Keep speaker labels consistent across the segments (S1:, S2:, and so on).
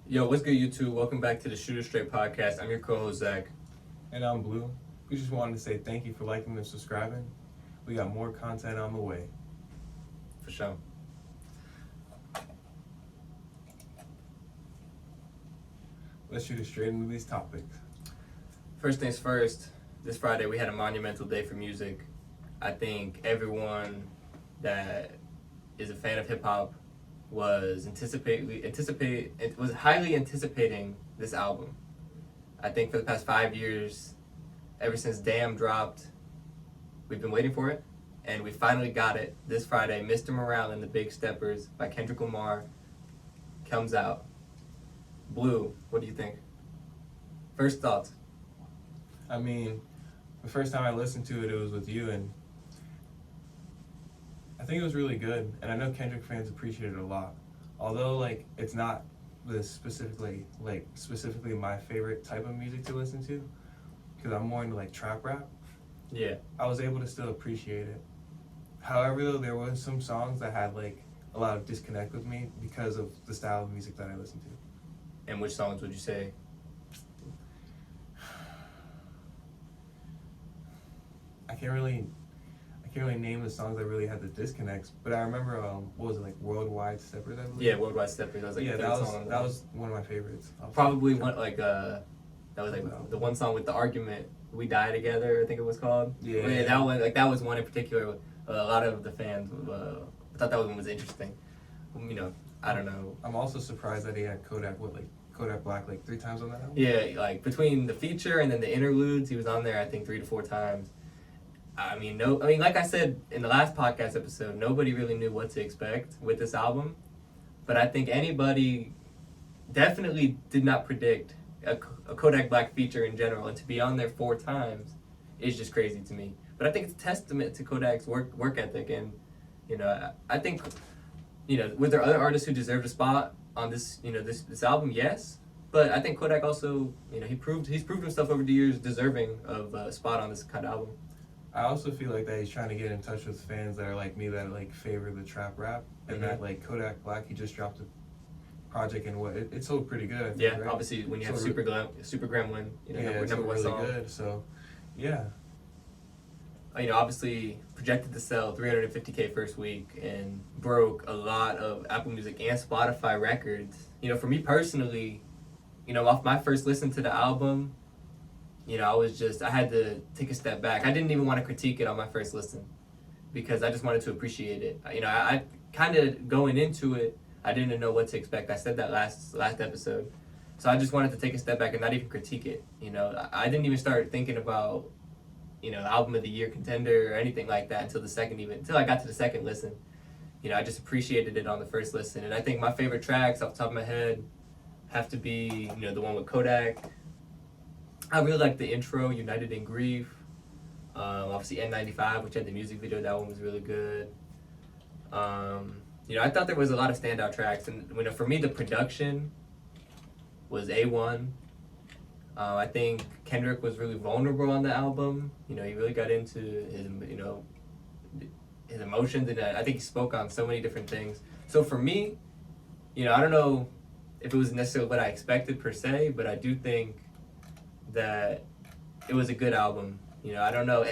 S1: Yo, what's good, YouTube? Welcome back to the Shooter Straight Podcast. I'm your co-host, Zach.
S2: And I'm Blue. We just wanted to say thank you for liking and subscribing. We got more content on the way.
S1: For sure.
S2: Let's shoot it straight into these topics.
S1: First things first, this Friday we had a monumental day for music. I think everyone that is a fan of hip-hop was highly anticipating this album. I think for the past 5 years, ever since Damn dropped, we've been waiting for it, and we finally got it this Friday. Mr. Morale and the Big Steppers by Kendrick Lamar comes out. Blue, what do you think? First thoughts.
S2: I mean, the first time I listened to it, it was with you, and I think it was really good. And I know Kendrick fans appreciate it a lot. Although, it's not the specifically my favorite type of music to listen to, because I'm more into, trap rap.
S1: Yeah.
S2: I was able to still appreciate it. However, though, there was some songs that had, a lot of disconnect with me because of the style of music that I listened to.
S1: And which songs would you say?
S2: I can't really name the songs that really had the disconnects, but I remember what was it, Worldwide Steppers, I believe?
S1: Yeah, Worldwide Steppers. That was
S2: that was one of my favorites.
S1: Probably one that was the one song with the argument, "We Die Together," I think it was called.
S2: Yeah.
S1: That one, that was one in particular. A lot of the fans thought that one was interesting. I don't know.
S2: I'm also surprised that he had Kodak Black 3 times on that album.
S1: Yeah, between the feature and then the interludes, he was on there I think 3 to 4 times. Like I said in the last podcast episode, nobody really knew what to expect with this album. But I think anybody definitely did not predict a Kodak Black feature in general. And to be on there 4 times is just crazy to me. But I think it's a testament to Kodak's work ethic. And, I think, were there other artists who deserved a spot on this, this album? Yes. But I think Kodak also, he's proved himself over the years deserving of a spot on this kind of album.
S2: I also feel that he's trying to get in touch with fans that are like me, that favor the trap rap, and that Kodak Black, he just dropped a project and it sold pretty good. I think,
S1: Yeah,
S2: right?
S1: obviously when you have Super Gremlin,
S2: number
S1: one
S2: really
S1: song.
S2: Good. So, yeah.
S1: Obviously projected to sell 350K first week and broke a lot of Apple Music and Spotify records. For me personally, off my first listen to the album, I had to take a step back. I didn't even want to critique it on my first listen because I just wanted to appreciate it. I kind of going into it, I didn't know what to expect. I said that last episode. So I just wanted to take a step back and not even critique it. I didn't even start thinking about, album of the year contender or anything like that until I got to the second listen. I just appreciated it on the first listen. And I think my favorite tracks off the top of my head have to be, the one with Kodak. I really like the intro, United in Grief. Obviously N95, which had the music video, that one was really good. I thought there was a lot of standout tracks, and for me the production was A1. I think Kendrick was really vulnerable on the album. He really got into his emotions, and I think he spoke on so many different things. So for me, I don't know if it was necessarily what I expected per se, but I do think that it was a good album. I don't know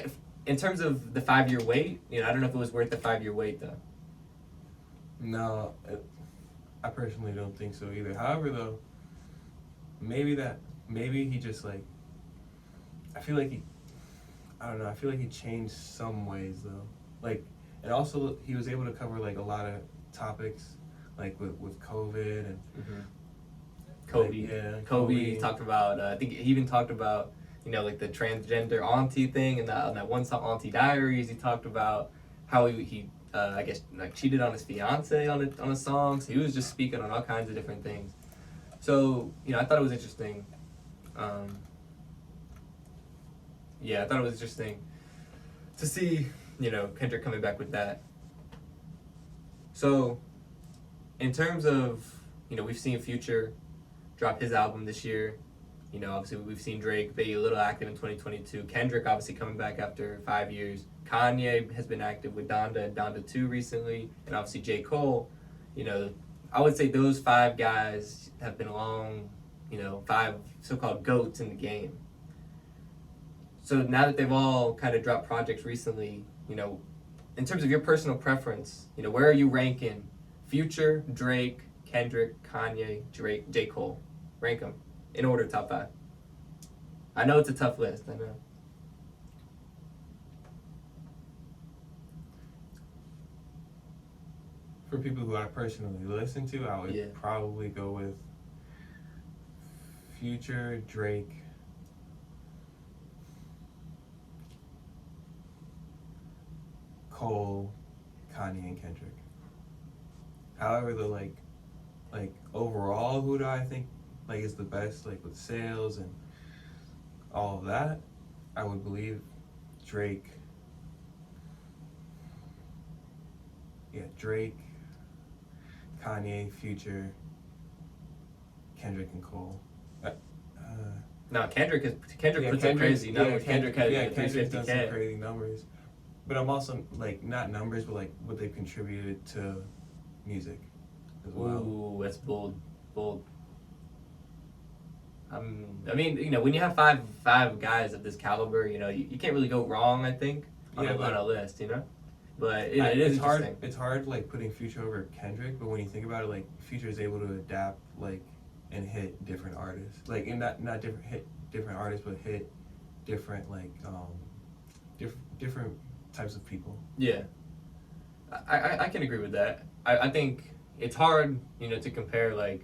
S1: in terms of the 5-year wait. I don't know if it was worth the 5-year wait though.
S2: No, I personally don't think so either. However, though, maybe he just I feel like he changed some ways though. And also he was able to cover a lot of topics with COVID and.
S1: Mm-hmm. Kobe talked about, I think he even talked about, the transgender auntie thing, and on that one song, Auntie Diaries, he talked about how he I guess, cheated on his fiance on a song. So he was just speaking on all kinds of different things. So, I thought it was interesting. I thought it was interesting to see, Kendrick coming back with that. So, in terms of, we've seen Future drop his album this year. Obviously we've seen Drake be a little active in 2022. Kendrick obviously coming back after 5 years. Kanye has been active with Donda and Donda 2 recently. And obviously J. Cole, I would say those 5 guys have been long, 5 so-called GOATs in the game. So now that they've all kind of dropped projects recently, in terms of your personal preference, where are you ranking Future, Drake, Kendrick, Kanye, Drake, J. Cole? Rank them in order, top 5. I know it's a tough list, I know.
S2: For people who I personally listen to, I would probably go with Future, Drake, Cole, Kanye, and Kendrick. However, the like overall, who do I think is the best with sales and all of that? I would believe Drake. Yeah, Drake, Kanye, Future, Kendrick, and Cole.
S1: No, Kendrick puts up crazy numbers. Kendrick had
S2: Kendrick's done some
S1: 350K.
S2: crazy numbers. But I'm also not numbers, but what they've contributed to music as well.
S1: Ooh, that's bold. I mean, when you have five guys of this caliber, you can't really go wrong. I think on a list, But it is
S2: hard.
S1: interesting.
S2: It's hard Putting Future over Kendrick, but when you think about it, Future is able to adapt and hit different artists, and not different hit different artists, but hit different different types of people.
S1: Yeah, I can agree with that. I think it's hard, to compare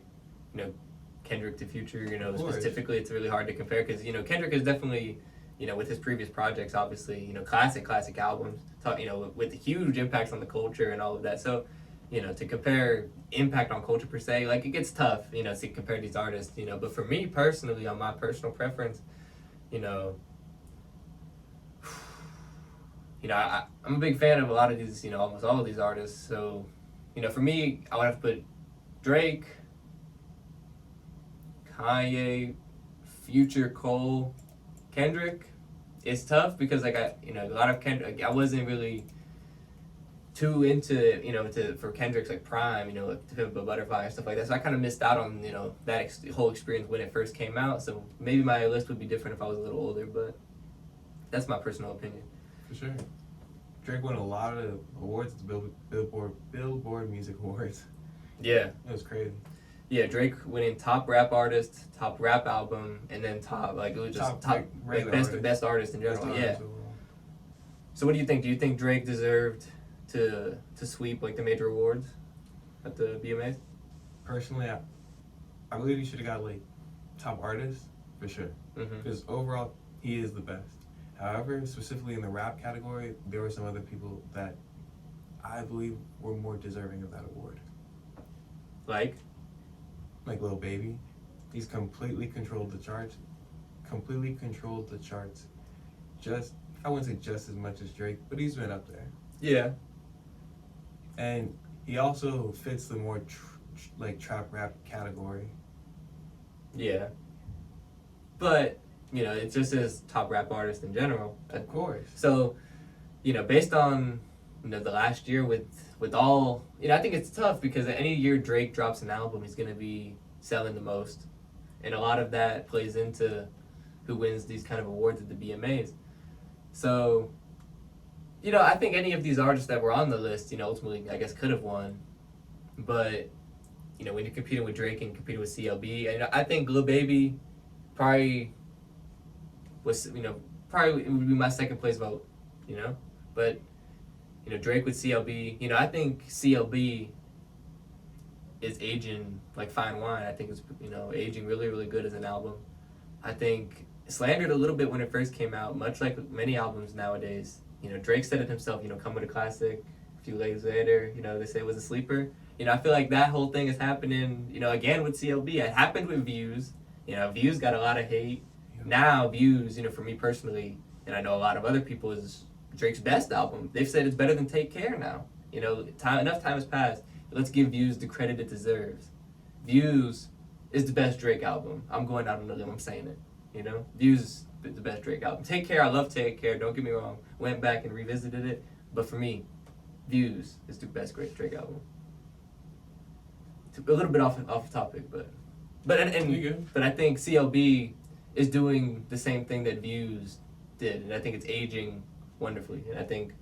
S1: Kendrick to Future. Specifically, it's really hard to compare because Kendrick is definitely with his previous projects, obviously classic albums, with huge impacts on the culture and all of that. So to compare impact on culture per se, it gets tough, to compare these artists, But for me personally, on my personal preference, I'm a big fan of a lot of these, almost all of these artists. So, for me, I would have to put Drake, Kanye, Future, Cole, Kendrick. It's tough because a lot of Kendrick, I wasn't really too into, for Kendrick's prime, To Pimp a Butterfly and stuff like that. So I kind of missed out on, that whole experience when it first came out. So maybe my list would be different if I was a little older, but that's my personal opinion.
S2: For sure. Drake won a lot of awards at the Billboard Music Awards.
S1: Yeah.
S2: It was crazy.
S1: Yeah, Drake winning top rap artist, top rap album, and then top it was just top best artist in general. Yeah. So what do you think? Do you think Drake deserved to sweep the major awards at the BMAs?
S2: Personally, I believe he should have got top artist for sure. Because overall, he is the best. However, specifically in the rap category, there were some other people that I believe were more deserving of that award. Like Lil Baby. He's completely controlled the charts. Just, I wouldn't say just as much as Drake, but he's been up there.
S1: Yeah.
S2: And he also fits the more trap rap category.
S1: Yeah. But it's just his top rap artist in general.
S2: Of course.
S1: So, based on the last year with all, I think it's tough because any year Drake drops an album, he's gonna be selling the most, and a lot of that plays into who wins these kind of awards at the BMAs. So, I think any of these artists that were on the list, ultimately I guess could have won, but when you're competing with Drake and competing with CLB, I think Lil Baby probably was, probably it would be my second place vote, but Drake with CLB, I think CLB is aging like fine wine. I think it's aging really, really good as an album. I think slandered a little bit when it first came out, much like many albums nowadays. Drake said it himself, come with a classic. A few days later, they say it was a sleeper. I feel like that whole thing is happening, again with CLB. It happened with Views. Views got a lot of hate. Now Views, for me personally, and I know a lot of other people, is Drake's best album. They've said it's better than Take Care now. Enough time has passed. Let's give Views the credit it deserves. Views is the best Drake album. I'm going out on a limb, I'm saying it. Views is the best Drake album. Take Care, I love Take Care, don't get me wrong. Went back and revisited it. But for me, Views is the best Drake album. a little bit off topic, but I think CLB is doing the same thing that Views did, and I think it's aging wonderfully. And I think,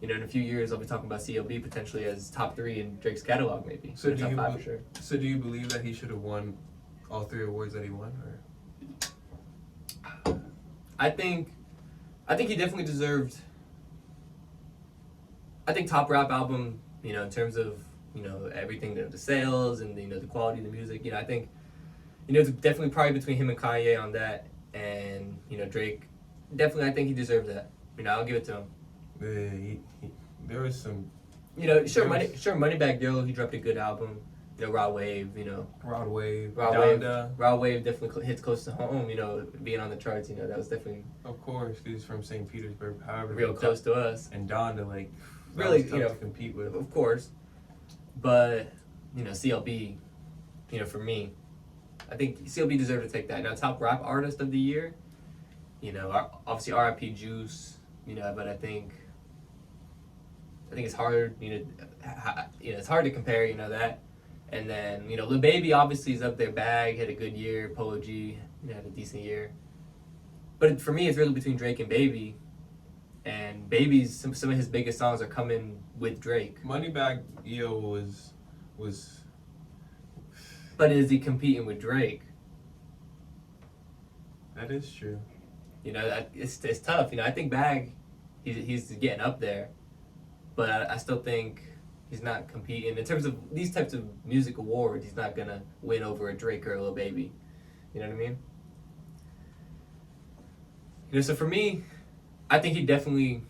S1: in a few years, I'll be talking about CLB potentially as top 3 in Drake's catalog, maybe.
S2: So
S1: top 5 for sure.
S2: So do you believe that he should have won all 3 awards that he won, or?
S1: I think he definitely deserved. I think top rap album, in terms of everything, the sales and the quality of the music. I think it's definitely probably between him and Kanye on that, and Drake. Definitely, I think he deserves that. I'll give it to him.
S2: There was some.
S1: Moneybagg Yo, he dropped a good album. Raw Wave,
S2: Rod Wave,
S1: Raw Wave definitely hits close to home. Being on the charts, that was definitely.
S2: Of course, he's from St. Petersburg, however.
S1: Real close to us.
S2: And Donda, like,
S1: really,
S2: tough to compete with.
S1: Of course, but CLB, for me, I think CLB deserved to take that. Now, top rap artist of the year, obviously R.I.P. Juice, but I think it's hard, it's hard to compare, that. And then, Lil Baby obviously is up there. Bag had a good year. Polo G had a decent year. But for me, it's really between Drake and Baby. And Baby's some of his biggest songs are coming with Drake.
S2: Moneybagg Yo was.
S1: But is he competing with Drake?
S2: That is true.
S1: It's tough. I think Bag, he's getting up there, but I still think he's not competing in terms of these types of music awards. He's not gonna win over a Drake or a Lil Baby. You know what I mean? So for me, I think he definitely.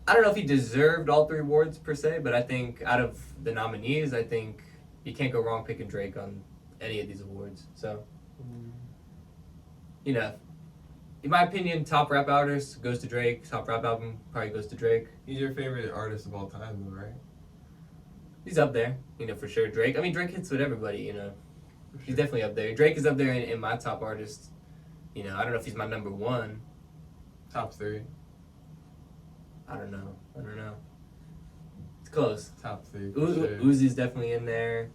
S1: I don't know if he deserved all 3 awards per se, but I think out of the nominees, I think you can't go wrong picking Drake on any of these awards. So, in my opinion, top rap artist goes to Drake. Top rap album probably goes to Drake.
S2: He's your favorite artist of all time, though, right?
S1: He's up there, for sure. Drake. I mean, Drake hits with everybody, Sure. He's definitely up there. Drake is up there in my top artists. I don't know if he's my number 1.
S2: Top 3.
S1: I don't know. It's close.
S2: Top 3.
S1: Sure. Uzi's definitely in there.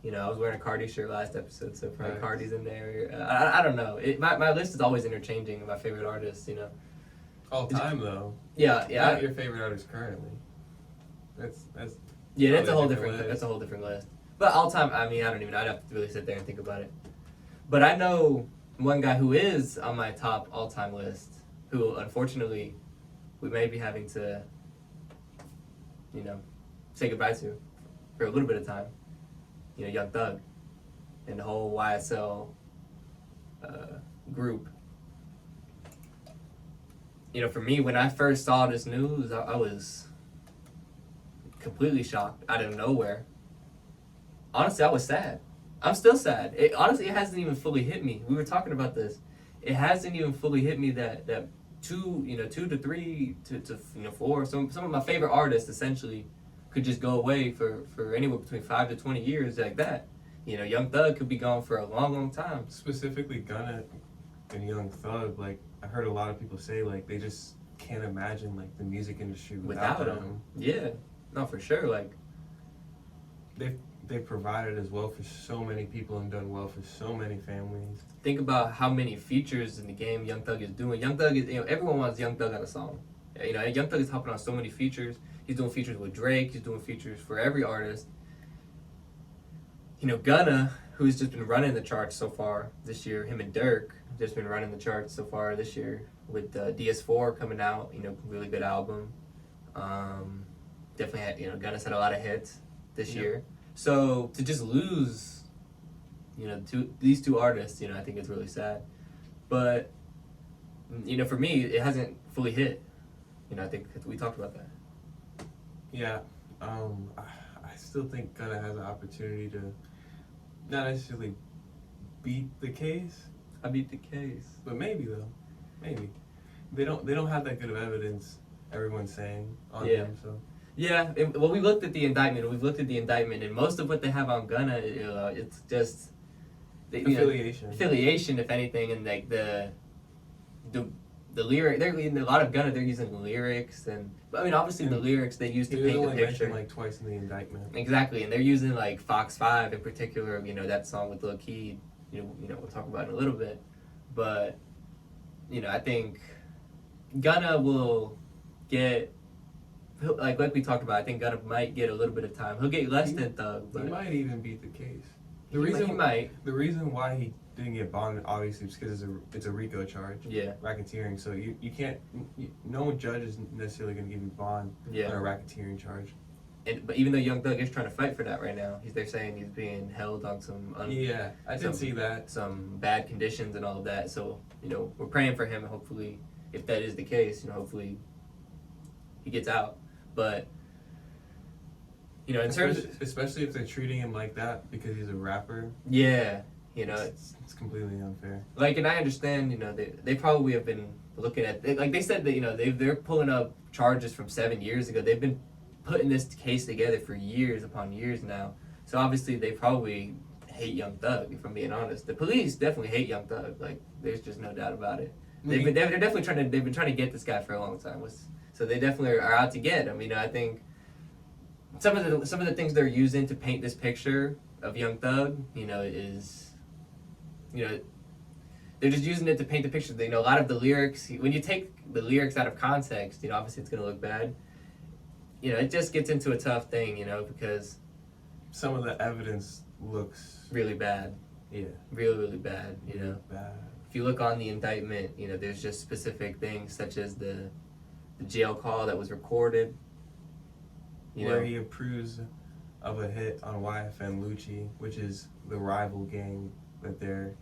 S1: I was wearing a Cardi shirt last episode, so probably
S2: Right.
S1: Cardi's in there. I don't know. My list is always interchanging of my favorite artists,
S2: All time, though.
S1: Yeah.
S2: Not your favorite artist currently. That's
S1: a whole different list. That's a whole different list. But all time, I mean, I don't even know. I'd have to really sit there and think about it. But I know one guy who is on my top all-time list, who unfortunately we may be having to, say goodbye to for a little bit of time. Young Thug and the whole YSL group. For me, when I first saw this news, I was completely shocked out of nowhere. Honestly, I was sad. I'm still sad. It hasn't even fully hit me. We were talking about this. It hasn't even fully hit me that 2 to 3 to 4. Some of my favorite artists essentially could just go away for anywhere between 5 to 20 years like that. Young Thug could be gone for a long, long time.
S2: Specifically, Gunna and Young Thug, like, I heard a lot of people say, like, they just can't imagine, like, the music industry without them.
S1: Yeah, no, for sure. Like,
S2: they've provided as well for so many people and done well for so many families.
S1: Think about how many features in the game Young Thug is doing. Young Thug is, everyone wants Young Thug on a song. Young Thug is hopping on so many features. He's doing features with Drake. He's doing features for every artist. Gunna, who's just been running the charts so far this year, him and Dirk just been running the charts so far this year with DS4 coming out. Really good album. Definitely had, Gunna's had a lot of hits this year. So to just lose, these 2 artists, I think it's really sad. But, for me, it hasn't fully hit. I think we talked about that.
S2: Yeah, I still think Gunna has an opportunity to not necessarily beat the case.
S1: I beat the case.
S2: But maybe though. Maybe. They don't have that good of evidence, everyone's saying, on him, so.
S1: Yeah, we looked at the indictment. We've looked at the indictment, and most of what they have on Gunna, it's just
S2: affiliation.
S1: Affiliation, if anything, and like the the lyric, they're in a lot of Gunna. They're using lyrics, and I mean, obviously the lyrics they use to
S2: He was
S1: paint the
S2: only
S1: picture.
S2: mentioned like twice in the indictment.
S1: Exactly, and they're using like Fox 5 in particular. You know, that song with Lil Keed. We'll talk about it in a little bit, but I think Gunna will get like we talked about. I think Gunna might get a little bit of time. He'll get less than Thug, but
S2: he might even beat the case.
S1: he might.
S2: The reason why he didn't get bonded obviously is because it's a RICO charge.
S1: Yeah.
S2: Racketeering. So you can't. No judge is necessarily going to give you bond on a racketeering charge.
S1: But even though Young Thug is trying to fight for that right now, they're saying he's being held on some
S2: I did see that,
S1: some bad conditions and all of that. So we're praying for him, and hopefully, if that is the case, hopefully he gets out. But in terms of,
S2: especially if they're treating him like that because he's a rapper.
S1: Yeah,
S2: it's completely unfair.
S1: Like, and I understand, they probably have been looking at like they said that they're pulling up charges from 7 years ago. They've been putting this case together for years upon years now. So obviously they probably hate Young Thug, if I'm being honest. The police definitely hate Young Thug. Like, there's just no doubt about it. They've been trying to get this guy for a long time. So they definitely are out to get him. I think some of the things they're using to paint this picture of Young Thug, is they're just using it to paint the picture. A lot of the lyrics, when you take the lyrics out of context, obviously it's going to look bad. It just gets into a tough thing, because
S2: some of the evidence looks
S1: really bad.
S2: Yeah.
S1: Really, really bad,
S2: Bad.
S1: If you look on the indictment, there's just specific things such as the jail call that was recorded.
S2: Where he approves of a hit on YFN Lucci, which is the rival gang that they're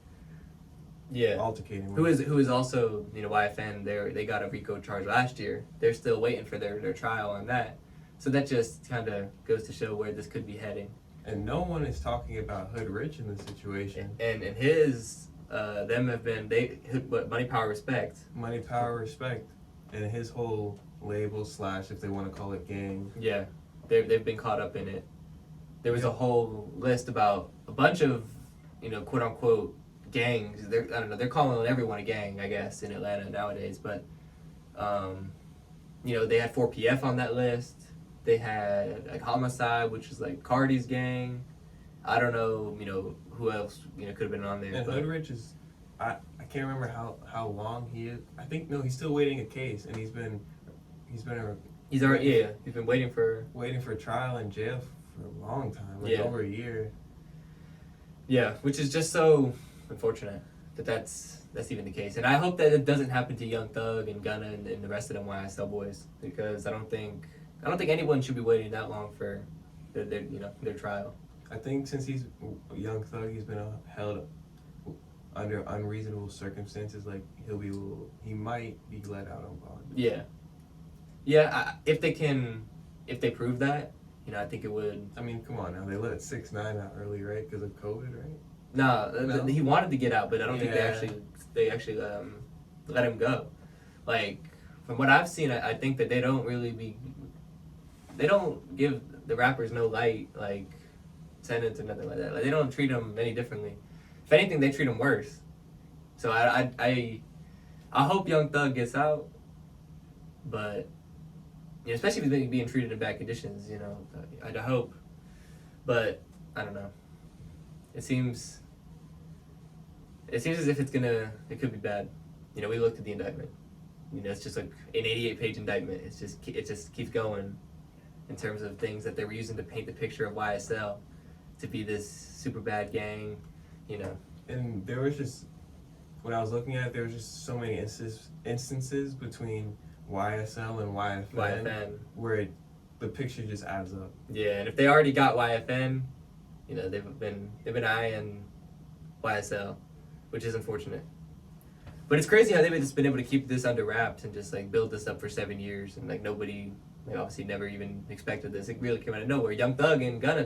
S2: altercating with.
S1: Who is also, YFN, they got a RICO charge last year. They're still waiting for their trial on that. So that just kind of goes to show where this could be heading.
S2: And no one is talking about Hood Rich in this situation.
S1: And his, them have been, Money, Power, Respect.
S2: Money, Power, Respect. And his whole label / if they want to call it gang.
S1: Yeah, they've been caught up in it. There was a whole list about a bunch of, quote unquote, gangs. They're calling everyone a gang, I guess, in Atlanta nowadays. But, they had 4PF on that list. They had like Homicide, which is like Cardi's gang. I don't know, who else, could have been on there.
S2: And Hood Rich is, I can't remember how long he is. I think he's still waiting a case, and he's been
S1: waiting for
S2: trial in jail for a long time, over a year.
S1: Yeah, which is just so unfortunate that's even the case, and I hope that it doesn't happen to Young Thug and Gunna and the rest of them YSL boys, because I don't think anyone should be waiting that long for their trial.
S2: I think since he's Young Thug, he's been held under unreasonable circumstances. Like he might be let out on bond.
S1: Yeah. If they prove that, I think it would.
S2: I mean, come on now. They let 6ix9ine out early, right? Because of COVID, right?
S1: No, he wanted to get out, but I don't think they actually let him go. Like, from what I've seen, I think that they don't give the rappers no light, like, sentence or nothing like that. Like, they don't treat them any differently. If anything, they treat them worse. So I hope Young Thug gets out, but especially if he's being treated in bad conditions, I hope. But I don't know. It seems as if it could be bad. We looked at the indictment. It's just like an 88-page indictment. It just keeps going in terms of things that they were using to paint the picture of YSL to be this super bad gang,
S2: And there was just, when I was looking at it, there was just so many instances between YSL and YFN. Where the picture just adds up.
S1: Yeah, and if they already got YFN, they've been eyeing YSL, which is unfortunate. But it's crazy how they've just been able to keep this under wraps and just like build this up for 7 years, and like nobody obviously never even expected this. It really came out of nowhere. Young Thug and Gunna,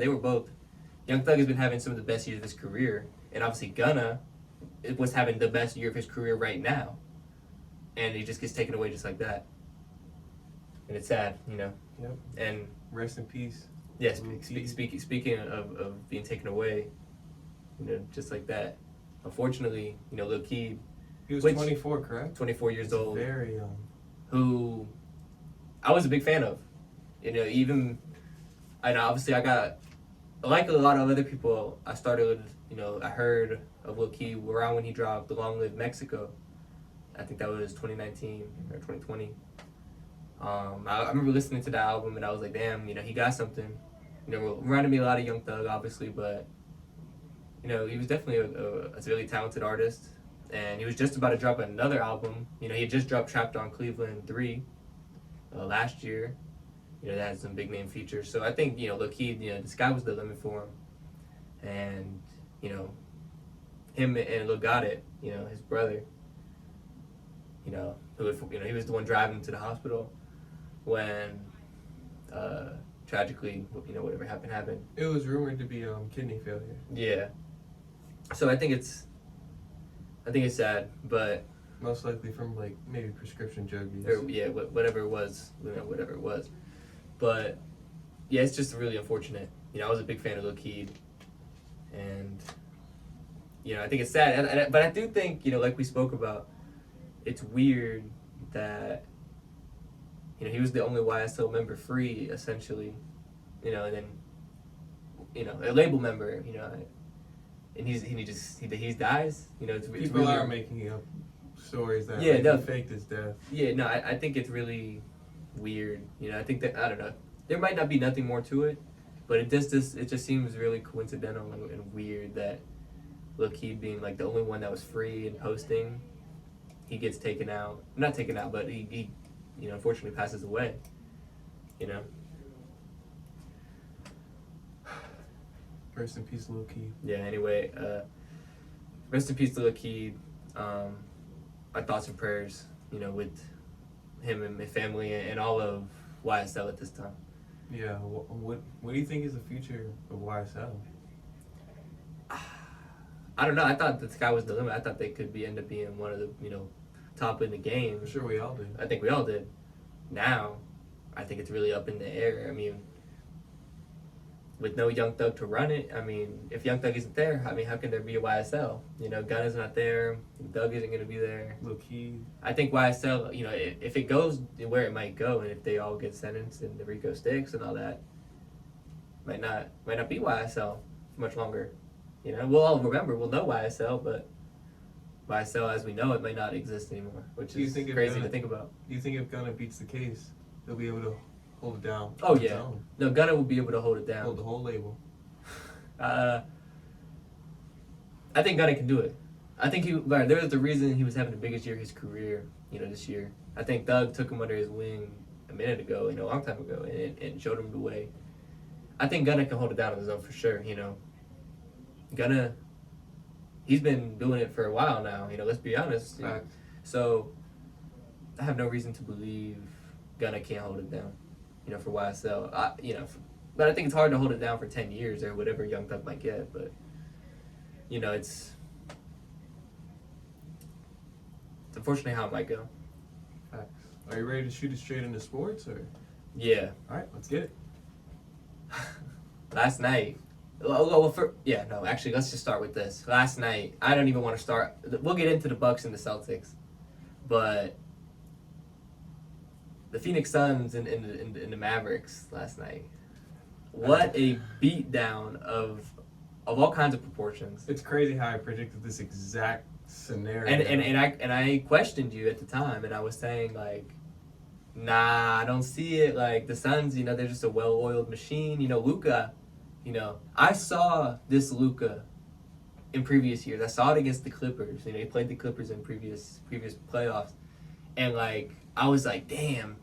S1: Young Thug has been having some of the best years of his career, and obviously Gunna was having the best year of his career right now, and he just gets taken away just like that. And it's sad,
S2: Yep.
S1: And
S2: rest in peace.
S1: Yes, speaking of being taken away, just like that. Unfortunately, Lil Keed
S2: He was
S1: Which-
S2: 24, correct?
S1: 24 years old.
S2: Very young.
S1: Who I was a big fan of. You know, even, and obviously I got, like a lot of other people, I started, you know, I heard of Lil Keed around when he dropped Long Live Mexico. I think that was 2019 or 2020. I remember listening to the album and I was like, damn, you know, he got something. You know, reminded me a lot of Young Thug, obviously, but, you know, he was definitely a really talented artist. And he was just about to drop another album. You know, he had just dropped Trapped on Cleveland 3 last year. You know, that had some big name features. So I think, you know, Lil Keed, you know, the sky was the limit for him. And, you know, him and Lil Got It, you know, his brother, you know, he was the one driving him to the hospital when tragically, you know, whatever happened.
S2: It was rumored to be kidney failure.
S1: Yeah. So I think it's sad, but
S2: Most likely from like maybe prescription drug use.
S1: or, yeah, whatever it was, you know, whatever it was. But yeah, it's just really unfortunate. You know, I was a big fan of Lil Keed, and you know, I think it's sad. But I do think, you know, like we spoke about, it's weird that, you know, he was the only YSL member free, essentially, you know, and then, you know, a label member, you know, and he dies, you know. It's
S2: People
S1: really,
S2: are making up stories that
S1: Yeah, no.
S2: he faked his death.
S1: Yeah, no, I think it's really weird. You know, I think that, I don't know, there might not be nothing more to it, but it just seems really coincidental and weird that Lil Keed being like the only one that was free and posting, he gets taken out. Not taken out, but he you know, unfortunately passes away. You know?
S2: Rest in peace, Lil Keed.
S1: Yeah, anyway, rest in peace to Lil Keed. My thoughts and prayers, you know, with him and my family and all of YSL at this time.
S2: Yeah, what do you think is the future of YSL?
S1: I don't know. I thought the sky was the limit. I thought they could end up being one of the, you know, top in the game.
S2: I'm sure we all did.
S1: I think we all did. Now, I think it's really up in the air. I mean, with no Young Thug to run it, I mean, if Young Thug isn't there, I mean, how can there be a YSL? You know, Gunna's not there. Thug isn't going to be there.
S2: Lil Keed.
S1: I think YSL, you know, if it goes where it might go, and if they all get sentenced and the RICO sticks and all that, might not be YSL for much longer. You know, we'll all remember, we'll know YSL, but YSL as we know it might not exist anymore, which is crazy to think about.
S2: Do you think if Gunna beats the case, they'll be able to hold it down?
S1: Oh yeah, no, Gunna will be able to hold it down.
S2: Hold the whole label.
S1: I think Gunna can do it. I think there was the reason he was having the biggest year of his career, you know, this year. I think Thug took him under his wing a minute ago, you know, a long time ago, and showed him the way. I think Gunna can hold it down on his own for sure, you know. Gunna, he's been doing it for a while now, you know, let's be honest. You know? So, I have no reason to believe Gunna can't hold it down, you know, for YSL. You know, but I think it's hard to hold it down for 10 years or whatever Young Thug might get, but, you know, it's unfortunately how it might go.
S2: Facts. Are you ready to shoot it straight into sports, or?
S1: Yeah.
S2: All right, let's get it.
S1: Last night, actually, let's just start with this. Last night, I don't even want to start. We'll get into the Bucks and the Celtics, but the Phoenix Suns and the Mavericks last night. What a beatdown of all kinds of proportions.
S2: It's crazy how I predicted this exact scenario.
S1: And I questioned you at the time, and I was saying like, nah, I don't see it. Like the Suns, you know, they're just a well-oiled machine. You know, Luka. You know, I saw this Luka in previous years. I saw it against the Clippers. You know, he played the Clippers in previous playoffs, and like I was like, damn,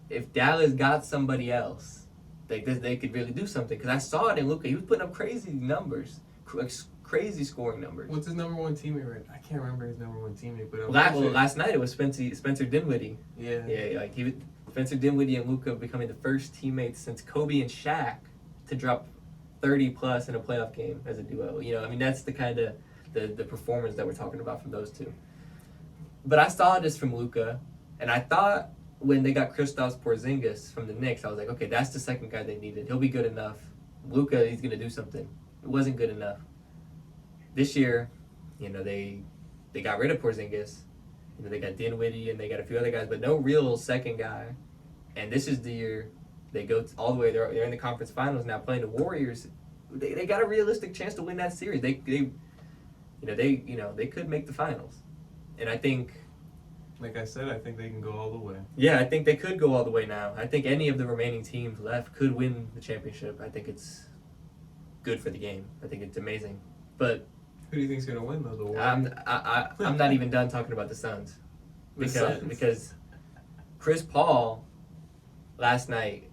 S1: if Dallas got somebody else, like they could really do something. Because I saw it in Luka. He was putting up crazy numbers, crazy scoring numbers.
S2: What's his number one teammate? Right? I can't remember his number one teammate, but
S1: last night it was Spencer Dinwiddie.
S2: Yeah,
S1: like Spencer Dinwiddie and Luka becoming the first teammates since Kobe and Shaq to drop 30 plus in a playoff game as a duo. You know, I mean, that's the kind of the performance that we're talking about from those two. But I saw this from Luka, and I thought when they got Kristaps Porzingis from the Knicks, I was like, okay, that's the second guy they needed. He'll be good enough. Luka, he's going to do something. It wasn't good enough. This year, you know, they they got rid of Porzingis. You know, they got Dinwiddie and they got a few other guys, but no real second guy. And this is the year they go all the way. They're in the conference finals now, playing the Warriors. They got a realistic chance to win that series. They could make the finals, and I think.
S2: Like I said, I think they can go all the way.
S1: Yeah, I think they could go all the way now. I think any of the remaining teams left could win the championship. I think it's good for the game. I think it's amazing. But
S2: who do you think's gonna win though? The
S1: Warriors? I'm not even done talking about the Suns. Because Chris Paul last night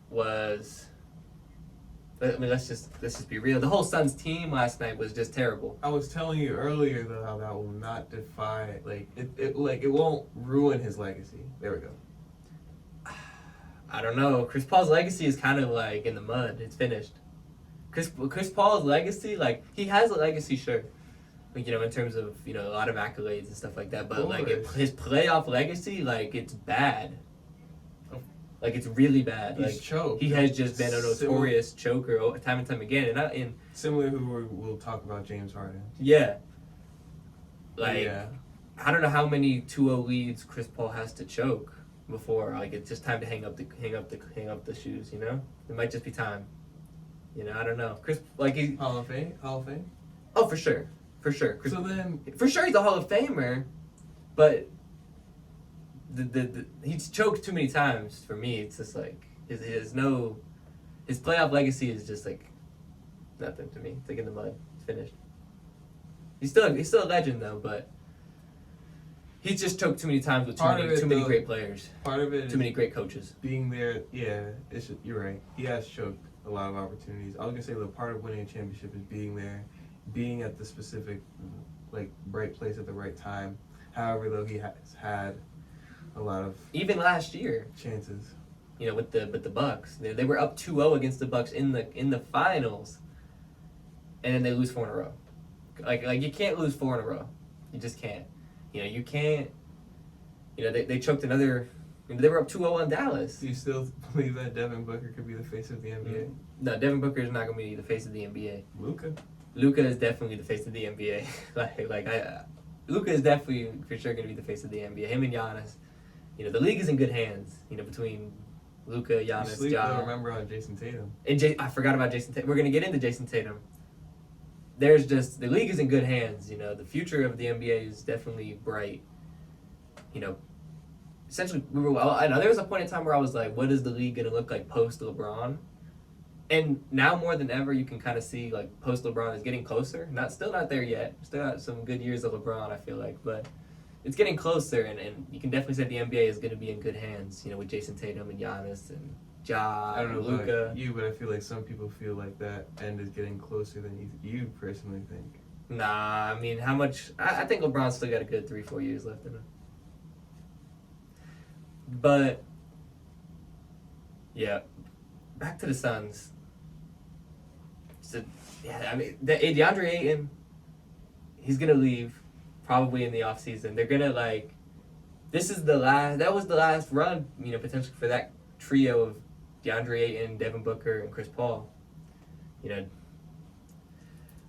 S1: was. I mean, let's just be real. The whole Suns team last night was just terrible.
S2: I was telling you earlier though how that will not defy it won't ruin his legacy. There we go.
S1: I don't know. Chris Paul's legacy is kind of like in the mud. It's finished. Chris Paul's legacy, like he has a legacy, sure. Like, you know, in terms of, you know, a lot of accolades and stuff like that. But like his playoff legacy, like it's bad. Like, it's really bad.
S2: He's
S1: like
S2: choked.
S1: He has just been a notorious choker time and time again. And
S2: similar to who we'll talk about James Harden.
S1: Yeah. Like, yeah. I don't know how many 2-0 leads Chris Paul has to choke before like it's just time to hang up the shoes. You know, it might just be time. You know, I don't know. Chris, like he
S2: Hall of Fame.
S1: Oh, for sure. For sure.
S2: So then,
S1: for sure, he's a Hall of Famer, but. He's choked too many times for me. It's just like his playoff legacy is just like nothing to me. It's like in the mud. It's finished. He's still a legend though, but he's just choked too many times with too many great players.
S2: Part of it
S1: too many great coaches.
S2: Being there, yeah, you're right. He has choked a lot of opportunities. I was gonna say the part of winning a championship is being there, being at the specific like right place at the right time. However, though, he has had a lot of
S1: even last year
S2: chances.
S1: You know, with the Bucks, they were up 2-0 against the Bucks in the finals, and then they lose 4 in a row. Like you can't lose 4 in a row. You just can't. You know, you can't. You know, they choked another. They were up 2-0 on Dallas.
S2: Do you still believe that Devin Booker could be the face of the NBA?
S1: No, Devin Booker is not going to be the face of the NBA.
S2: Luka
S1: is definitely the face of the NBA. Luka is definitely for sure going to be the face of the NBA. Him and Giannis. You know, the league is in good hands, you know, between Luka, Giannis,
S2: Ja. Remember on Jason Tatum.
S1: And I forgot about Jason Tatum. We're going to get into Jason Tatum. There's just, the league is in good hands, you know. The future of the NBA is definitely bright. You know, essentially, I know there was a point in time where I was like, what is the league going to look like post-LeBron? And now more than ever, you can kind of see, like, post-LeBron is getting closer. Still not there yet. Still got some good years of LeBron, I feel like, but... It's getting closer, and you can definitely say the NBA is going to be in good hands, you know, with Jason Tatum and Giannis and Ja,
S2: I don't know
S1: Luka.
S2: About you, but I feel like some people feel like that end is getting closer than you personally think.
S1: Nah, I mean, how much... I think LeBron's still got a good 3-4 years left in him. But, yeah, back to the Suns. So, yeah, I mean, DeAndre Ayton, he's going to leave. Probably in the offseason. They're going to, like... That was the last run, you know, potentially for that trio of DeAndre Ayton, Devin Booker, and Chris Paul. You know,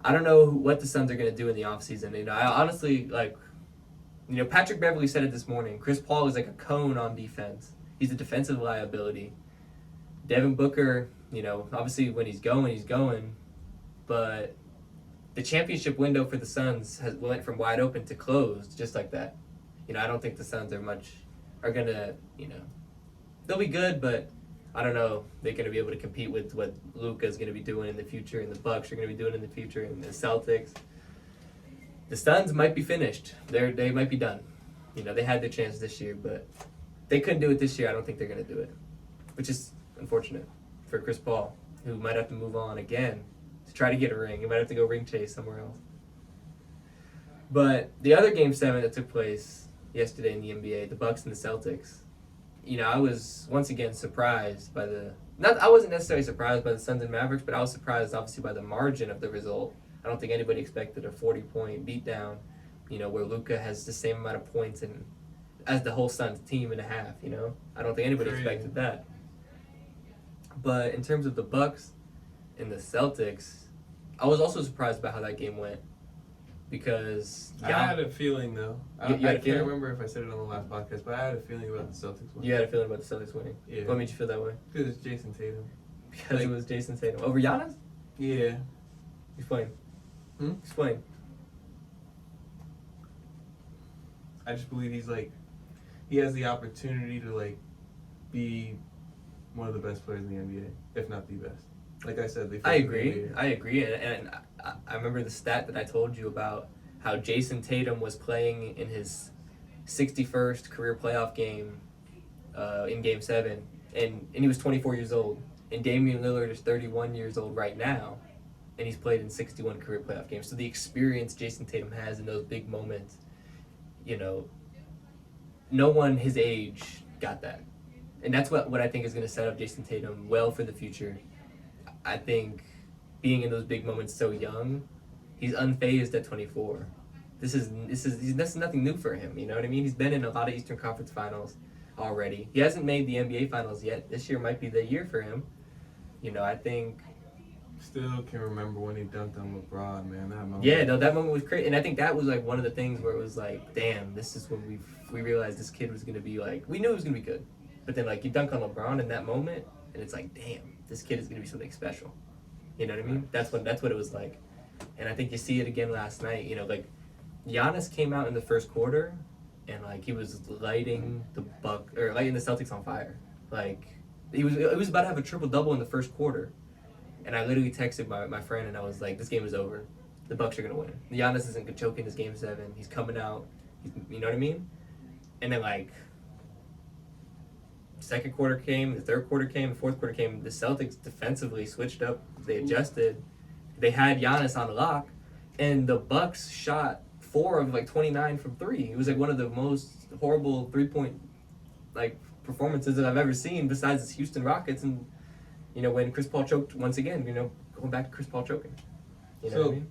S1: I don't know what the Suns are going to do in the offseason. You know, I honestly, like... You know, Patrick Beverley said it this morning. Chris Paul is like a cone on defense. He's a defensive liability. Devin Booker, you know, obviously when he's going. But... The championship window for the Suns went from wide open to closed, just like that. You know, I don't think the Suns are going to, you know, they'll be good, but I don't know. They're going to be able to compete with what Luka's going to be doing in the future, and the Bucks are going to be doing in the future, and the Celtics. The Suns might be finished. They might be done. You know, they had their chance this year, but they couldn't do it this year. I don't think they're going to do it, which is unfortunate for Chris Paul, who might have to move on again. Try to get a ring. You might have to go ring chase somewhere else. But the other Game 7 that took place yesterday in the NBA, the Bucks and the Celtics, you know, I was once again surprised by I wasn't necessarily surprised by the Suns and Mavericks, but I was surprised obviously by the margin of the result. I don't think anybody expected a 40-point beatdown, you know, where Luka has the same amount of points as the whole Suns team and a half, you know. I don't think anybody expected that. But in terms of the Bucks and the Celtics, I was also surprised by how that game went. because
S2: I had a feeling though. I
S1: You had a
S2: can't
S1: feeling?
S2: remember if I said it on the last podcast, but I had a feeling about the Celtics one.
S1: you had a feeling about the Celtics winning.
S2: Yeah.
S1: What made you feel that way?
S2: Because it's Jason Tatum.
S1: Because it
S2: Like-
S1: was Jason Tatum over Giannis.
S2: Yeah.
S1: Explain.
S2: Hmm?
S1: Explain.
S2: I just believe he has the opportunity to be one of the best players in the NBA, if not the best. Like I said,
S1: I agree. And I remember the stat that I told you about how Jason Tatum was playing in his 61st career playoff game in Game 7, and he was 24 years old. And Damian Lillard is 31 years old right now, and he's played in 61 career playoff games. So the experience Jason Tatum has in those big moments, no one his age got that. And that's what I think is going to set up Jason Tatum well for the future. I think being in those big moments so young, he's unfazed at 24. That's nothing new for him, you know what I mean? He's been in a lot of Eastern Conference Finals already. He hasn't made the NBA Finals yet. This year might be the year for him. I think...
S2: Still can remember when he dunked on LeBron, man. That moment.
S1: Yeah, no, that moment was crazy. And I think that was one of the things where it was damn, this is when we realized this kid was going to be we knew he was going to be good. But then you dunk on LeBron in that moment, and it's damn, this kid is going to be something special. You know what I mean? That's what it was like. And I think you see it again last night. Giannis came out in the first quarter, and he was lighting the Celtics on fire. It was about to have a triple double in the first quarter. And I literally texted my friend, and I was like, this game is over. The Bucks are going to win. Giannis isn't choking this Game 7. He's coming out. You know what I mean? And then, second quarter came, the third quarter came, the fourth quarter came. The Celtics defensively switched up. They adjusted. They had Giannis on lock. And the Bucks shot 4 of 29 from 3. It was one of the most horrible 3-point performances that I've ever seen besides the Houston Rockets. And when Chris Paul choked once again, going back to Chris Paul choking. You know what I mean?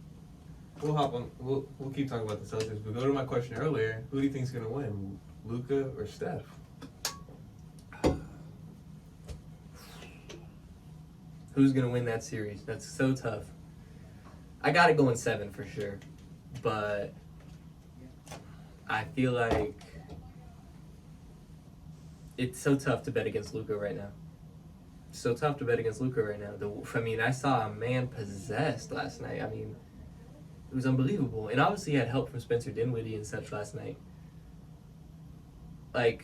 S2: We'll hop on. We'll keep talking about the Celtics. But go to my question earlier. Who do you think's gonna win, Luka or Steph?
S1: Who's gonna win that series? That's so tough. I gotta go in 7 for sure, but I feel like it's so tough to bet against Luka right now. So tough to bet against Luka right now. I saw a man possessed last night. It was unbelievable. And obviously he had help from Spencer Dinwiddie and such last night. I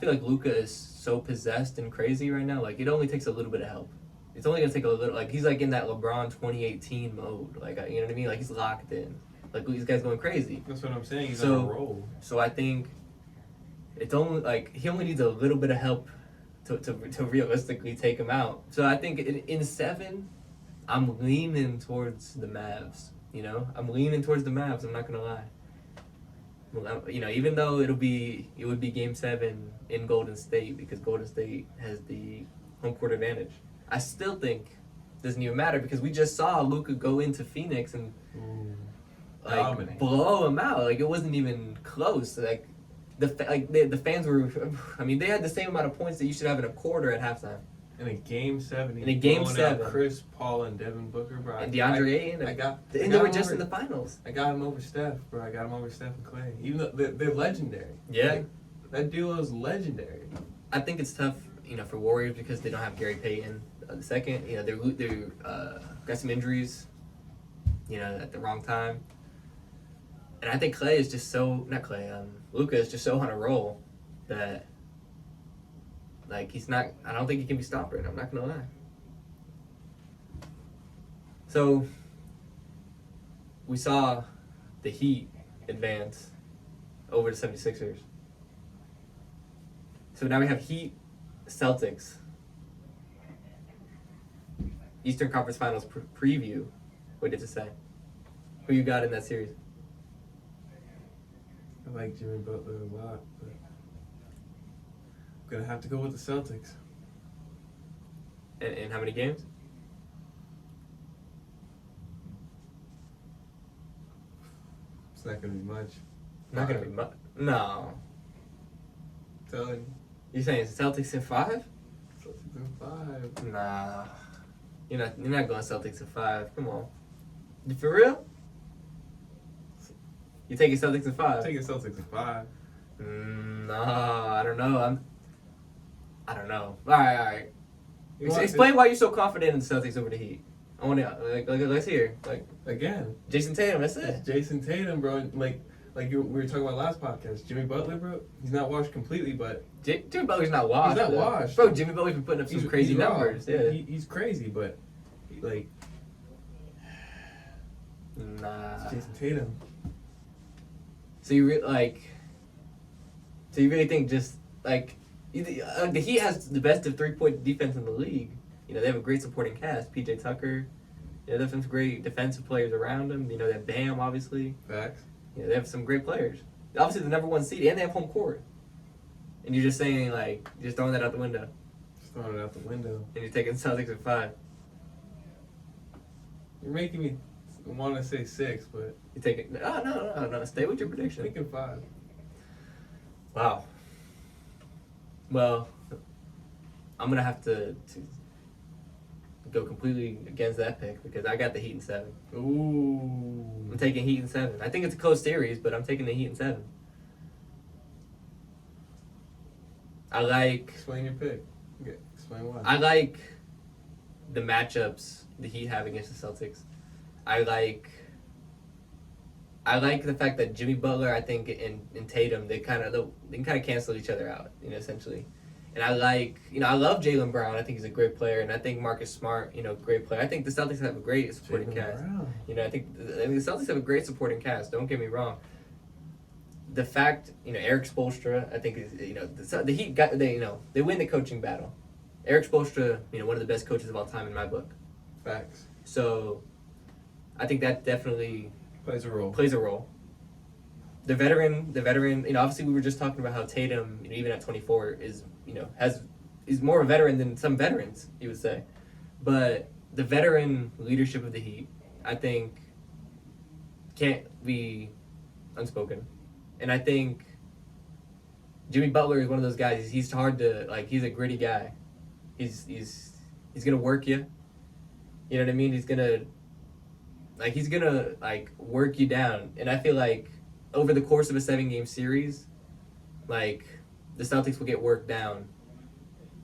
S1: feel like Luka is so possessed and crazy right now. It only takes a little bit of help. It's only going to take a little... he's in that LeBron 2018 mode. You know what I mean? He's locked in. These guys going crazy.
S2: That's what I'm saying. He's on a roll.
S1: So I think it's only... he only needs a little bit of help to realistically take him out. So I think in 7, I'm leaning towards the Mavs. I'm leaning towards the Mavs. I'm not gonna lie. Well, even though it would be Game 7 in Golden State because Golden State has the home court advantage. I still think it doesn't even matter because we just saw Luka go into Phoenix and blow him out. It wasn't even close. The fans were, they had the same amount of points that you should have in a quarter at halftime.
S2: In a Game 7.
S1: In a Game 7.
S2: Chris Paul and Devin Booker, bro.
S1: And DeAndre Ayton. And they were just in the finals.
S2: I got him over Steph, bro. I got him over Steph and Clay. Even though they're legendary.
S1: Yeah.
S2: That duo is legendary.
S1: I think it's tough, for Warriors because they don't have Gary Payton the second. They're got some injuries, at the wrong time. And I think Clay is just so... Not Clay, Luka is just so on a roll that... he's not... I don't think he can be stopped right now. I'm not going to lie. So, we saw the Heat advance over the 76ers. So now we have Heat, Celtics. Eastern Conference Finals preview. What did it say? Who you got in that series?
S2: I like Jimmy Butler a lot, but I'm going to have to go with the Celtics.
S1: And how many games?
S2: It's not going to be much.
S1: Not going to be much. No.
S2: Telling you.
S1: You're saying Celtics in 5?
S2: Celtics in 5.
S1: Nah. You're not going Celtics in 5. Come on. You for real? You taking Celtics in 5?
S2: I'm taking Celtics in 5.
S1: Nah, I don't know. I don't know. All right.
S2: You
S1: Explain why you're so confident in the Celtics over the Heat. I want to let's hear. Like
S2: again,
S1: Jason Tatum. That's it.
S2: it's Jason Tatum, bro. We were talking about last podcast. Jimmy Butler, bro. He's not washed completely, but
S1: Jimmy Butler's not washed.
S2: He's not washed,
S1: bro. Jimmy Butler's been putting up some crazy numbers.
S2: Raw.
S1: Yeah,
S2: he's crazy, but like,
S1: nah.
S2: it's Jason Tatum.
S1: So you really think just like the Heat has the best of 3-point defense in the league. You know, they have a great supporting cast. PJ Tucker. You know, they have some great defensive players around them. You know, they have Bam, obviously.
S2: Facts.
S1: You know, they have some great players. Obviously, the number 1 seed, and they have home court. And you're just saying, like, you're just throwing that out the window.
S2: Just throwing it out the window.
S1: And you're taking Celtics at 5.
S2: You're making me want to say 6, but
S1: You're taking... No. Stay with your prediction.
S2: I'm thinking 5.
S1: Wow. Well, I'm going to have to go completely against that pick because I got the Heat in 7.
S2: Ooh.
S1: I'm taking Heat in 7. I think it's a close series, but I'm taking the Heat in 7. I like...
S2: Explain your pick. Okay, explain why.
S1: I like the matchups the Heat have against the Celtics. I like the fact that Jimmy Butler, I think, and Tatum, they can kind of cancel each other out, you know, essentially. And I love Jaylen Brown. I think he's a great player, and I think Marcus Smart, you know, great player. I think the Celtics have a great supporting cast.
S2: Brown.
S1: You know, I think the Celtics have a great supporting cast. Don't get me wrong. The fact, you know, Eric Spoelstra, I think is, you know, the Heat got they win the coaching battle. Eric Spoelstra, you know, one of the best coaches of all time in my book.
S2: Facts.
S1: So, I think that definitely
S2: Plays a role.
S1: The veteran, you know, obviously we were just talking about how Tatum, you know, even at 24 is, you know, is more a veteran than some veterans, you would say. But the veteran leadership of the Heat, I think, can't be unspoken. And I think Jimmy Butler is one of those guys, he's hard to, like, he's a gritty guy. He's going to work you. You know what I mean? He's going to work you down. And I feel like over the course of a 7-game series, like, the Celtics will get worked down.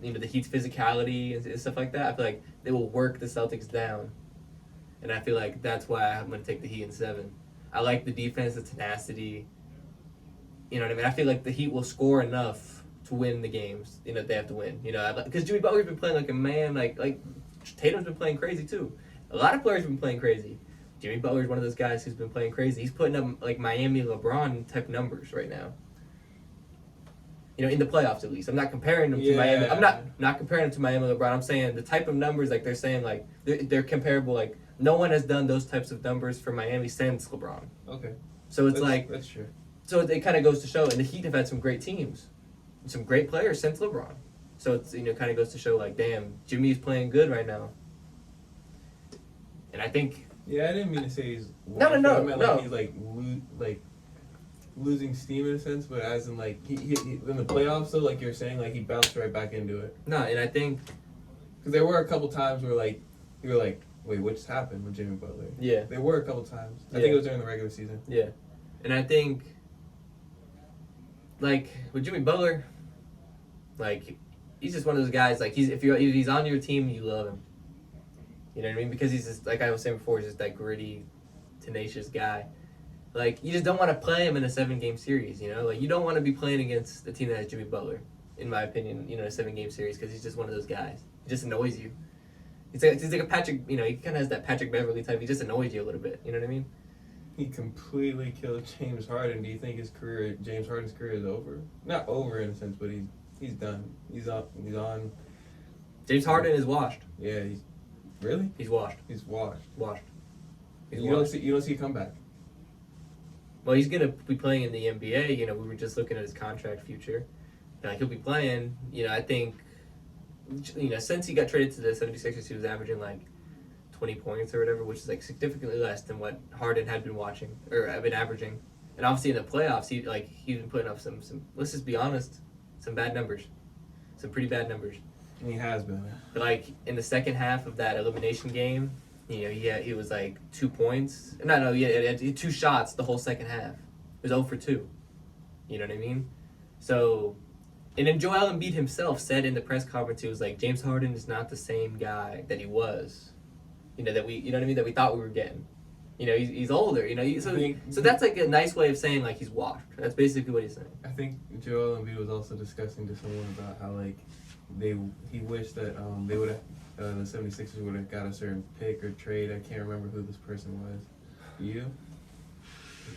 S1: You know, the Heat's physicality and stuff like that. I feel like they will work the Celtics down. And I feel like that's why I'm going to take the Heat in 7. I like the defense, the tenacity. You know what I mean? I feel like the Heat will score enough to win the games, you know, they have to win. You know, because Jimmy Butler's been playing like a man. Like Tatum's been playing crazy, too. A lot of players have been playing crazy. Jimmy Butler's one of those guys who's been playing crazy. He's putting up, like, Miami LeBron type numbers right now. You know, in the playoffs at least. I'm not comparing them to Miami. I'm not comparing them to Miami LeBron. I'm saying the type of numbers, like, they're saying, like, they're comparable. Like, no one has done those types of numbers for Miami since LeBron.
S2: Okay.
S1: So it's
S2: That's true.
S1: So it kind of goes to show, and the Heat have had some great teams, some great players since LeBron. So it's, you know, kind of goes to show, like, damn, Jimmy's playing good right now. And I think...
S2: Yeah, I didn't mean to say he's...
S1: No.
S2: I meant, like, he's, losing steam in a sense, but as in, like, he in the playoffs, though, like you're saying, like, he bounced right back into it.
S1: No, and I think...
S2: Because there were a couple times where, like, you were like, wait, what just happened with Jimmy Butler?
S1: Yeah.
S2: There were a couple times. I think it was during the regular season.
S1: Yeah. And I think... Like, with Jimmy Butler, like, he's just one of those guys, like, if he's on your team, you love him. You know what I mean? Because he's just, like I was saying before, he's just that gritty, tenacious guy. Like, you just don't want to play him in a 7-game series, you know? Like, you don't want to be playing against a team that has Jimmy Butler, in my opinion, you know, a 7-game series, because he's just one of those guys. He just annoys you. He's like a Patrick, you know, he kind of has that Patrick Beverly type. He just annoys you a little bit, you know what I mean?
S2: He completely killed James Harden. Do you think James Harden's career is over? Not over in a sense, but he's done. He's on.
S1: James Harden is washed.
S2: Yeah, really?
S1: He's washed.
S2: He's washed.
S1: You
S2: don't see a comeback.
S1: Well, he's gonna be playing in the NBA. You know, we were just looking at his contract future. Like, he'll be playing. You know, I think. You know, since he got traded to the 76ers, he was averaging like 20 points or whatever, which is like significantly less than what Harden had been averaging. And obviously in the playoffs, he's been putting up some let's just be honest, some bad numbers. Some pretty bad numbers.
S2: And he has been.
S1: But like in the second half of that elimination game, you know, he was like 2 points. He had 2 shots the whole second half. was 0 for 2. You know what I mean? So, and then Joel Embiid himself said in the press conference, he was like, James Harden is not the same guy that he was. You know, that we, you know what I mean, that we thought we were getting. You know, he's older, you know, so that's like a nice way of saying, like, he's washed. That's basically what he's saying.
S2: I think Joel Embiid was also discussing to someone about how, like, he wished that they would have, the 76ers would have got a certain pick or trade. I can't remember who this person was. You?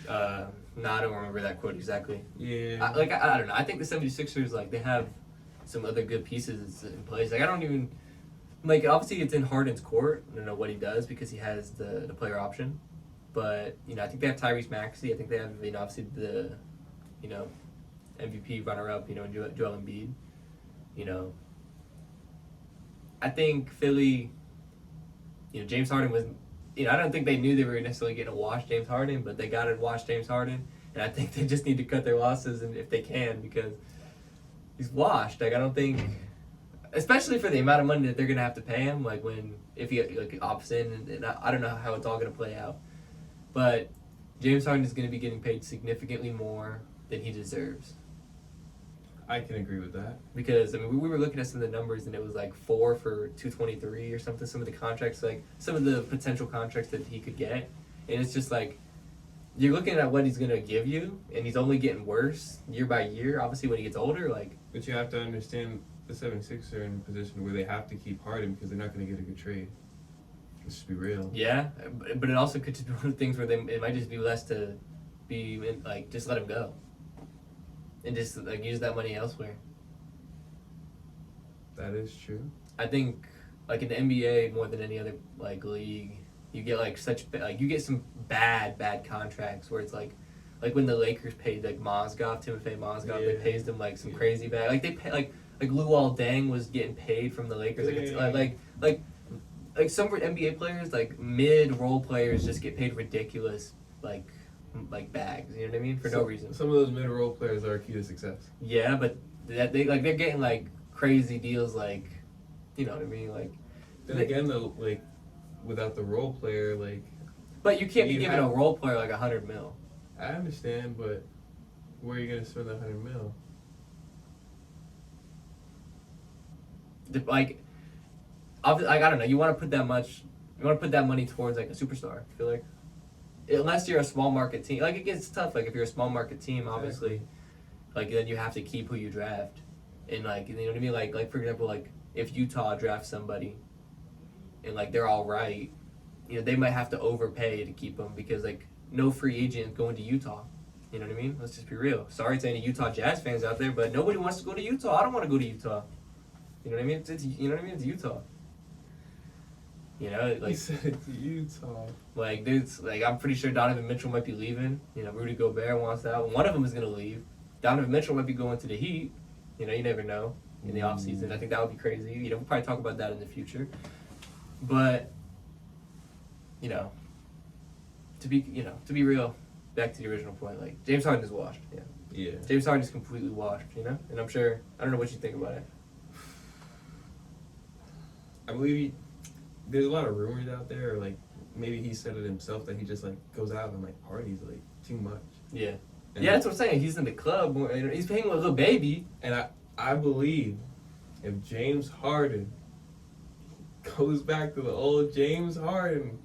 S1: No, I don't remember that quote exactly.
S2: Yeah.
S1: I don't know. I think the 76ers, like, they have some other good pieces in place. Like, I don't even, like, obviously it's in Harden's court. I don't know what he does because he has the player option. But, you know, I think they have Tyrese Maxey. I think they have, you know, obviously the, you know, MVP runner-up, you know, Joel Embiid. You know, I think Philly, you know, James Harden was, you know, I don't think they knew they were necessarily going to wash James Harden, but they got to wash James Harden. And I think they just need to cut their losses and if they can because he's washed. Like, I don't think, especially for the amount of money that they're going to have to pay him, like if he like opts in, and I don't know how it's all going to play out. But James Harden is going to be getting paid significantly more than he deserves.
S2: I can agree with that.
S1: Because, I mean, we were looking at some of the numbers, and it was like 4 for 223 or something, some of the contracts, like some of the potential contracts that he could get. And it's just like, you're looking at what he's going to give you, and he's only getting worse year by year, obviously, when he gets older. Like,
S2: But you have to understand the 76ers are in a position where they have to keep Harden because they're not going to get a good trade. Let's just be real.
S1: Yeah, but it also could just be one of the things where it might just be less to be, like, just let him go. And just, like, use that money elsewhere.
S2: That is true.
S1: I think, like, in the NBA, more than any other, like, league, you get, like, you get some bad contracts where it's, like when the Lakers paid, like, Timothy Mozgov, they paid them, like, some crazy bad, like, they pay, like Luol Deng was getting paid from the Lakers, like some NBA players, like, mid-role players just get paid ridiculous, like bags, you know what I mean? For no reason.
S2: Some of those mid-role players are key to success.
S1: Yeah, but they're getting, like, crazy deals, like, you know what I mean? Like,
S2: then again, though, like, without the role player, like...
S1: But you can't be giving a role player, like, $100 million.
S2: I understand, but where are you going to spend that $100 million?
S1: Like, I don't know, you want to put that money towards, like, a superstar, I feel like. Unless you're a small market team. Like, it gets tough. Like, if you're a small market team, obviously, like, then you have to keep who you draft. And, like, you know what I mean? Like for example, like, if Utah drafts somebody and, like, they're all right, you know, they might have to overpay to keep them because, like, no free agent going to Utah. You know what I mean? Let's just be real. Sorry to any Utah Jazz fans out there, but nobody wants to go to Utah. I don't want to go to Utah. You know what I mean? You know what I mean? It's Utah. You know, like,
S2: he said it's Utah.
S1: Like, dudes, like, I'm pretty sure Donovan Mitchell might be leaving. You know, Rudy Gobert wants out. One of them is going to leave. Donovan Mitchell might be going to the Heat. You know, you never know in the offseason. I think that would be crazy. You know, we'll probably talk about that in the future. But, you know, to be real, back to the original point, like, James Harden is washed. Yeah.
S2: Yeah.
S1: James Harden is completely washed, you know? And I'm sure, I don't know what you think about it.
S2: I believe there's a lot of rumors out there, or like maybe he said it himself that he just like goes out and like parties like too much.
S1: Yeah.
S2: And
S1: yeah, that's what I'm saying. He's in the club. He's paying with a little baby.
S2: And I believe if James Harden goes back to the old James Harden,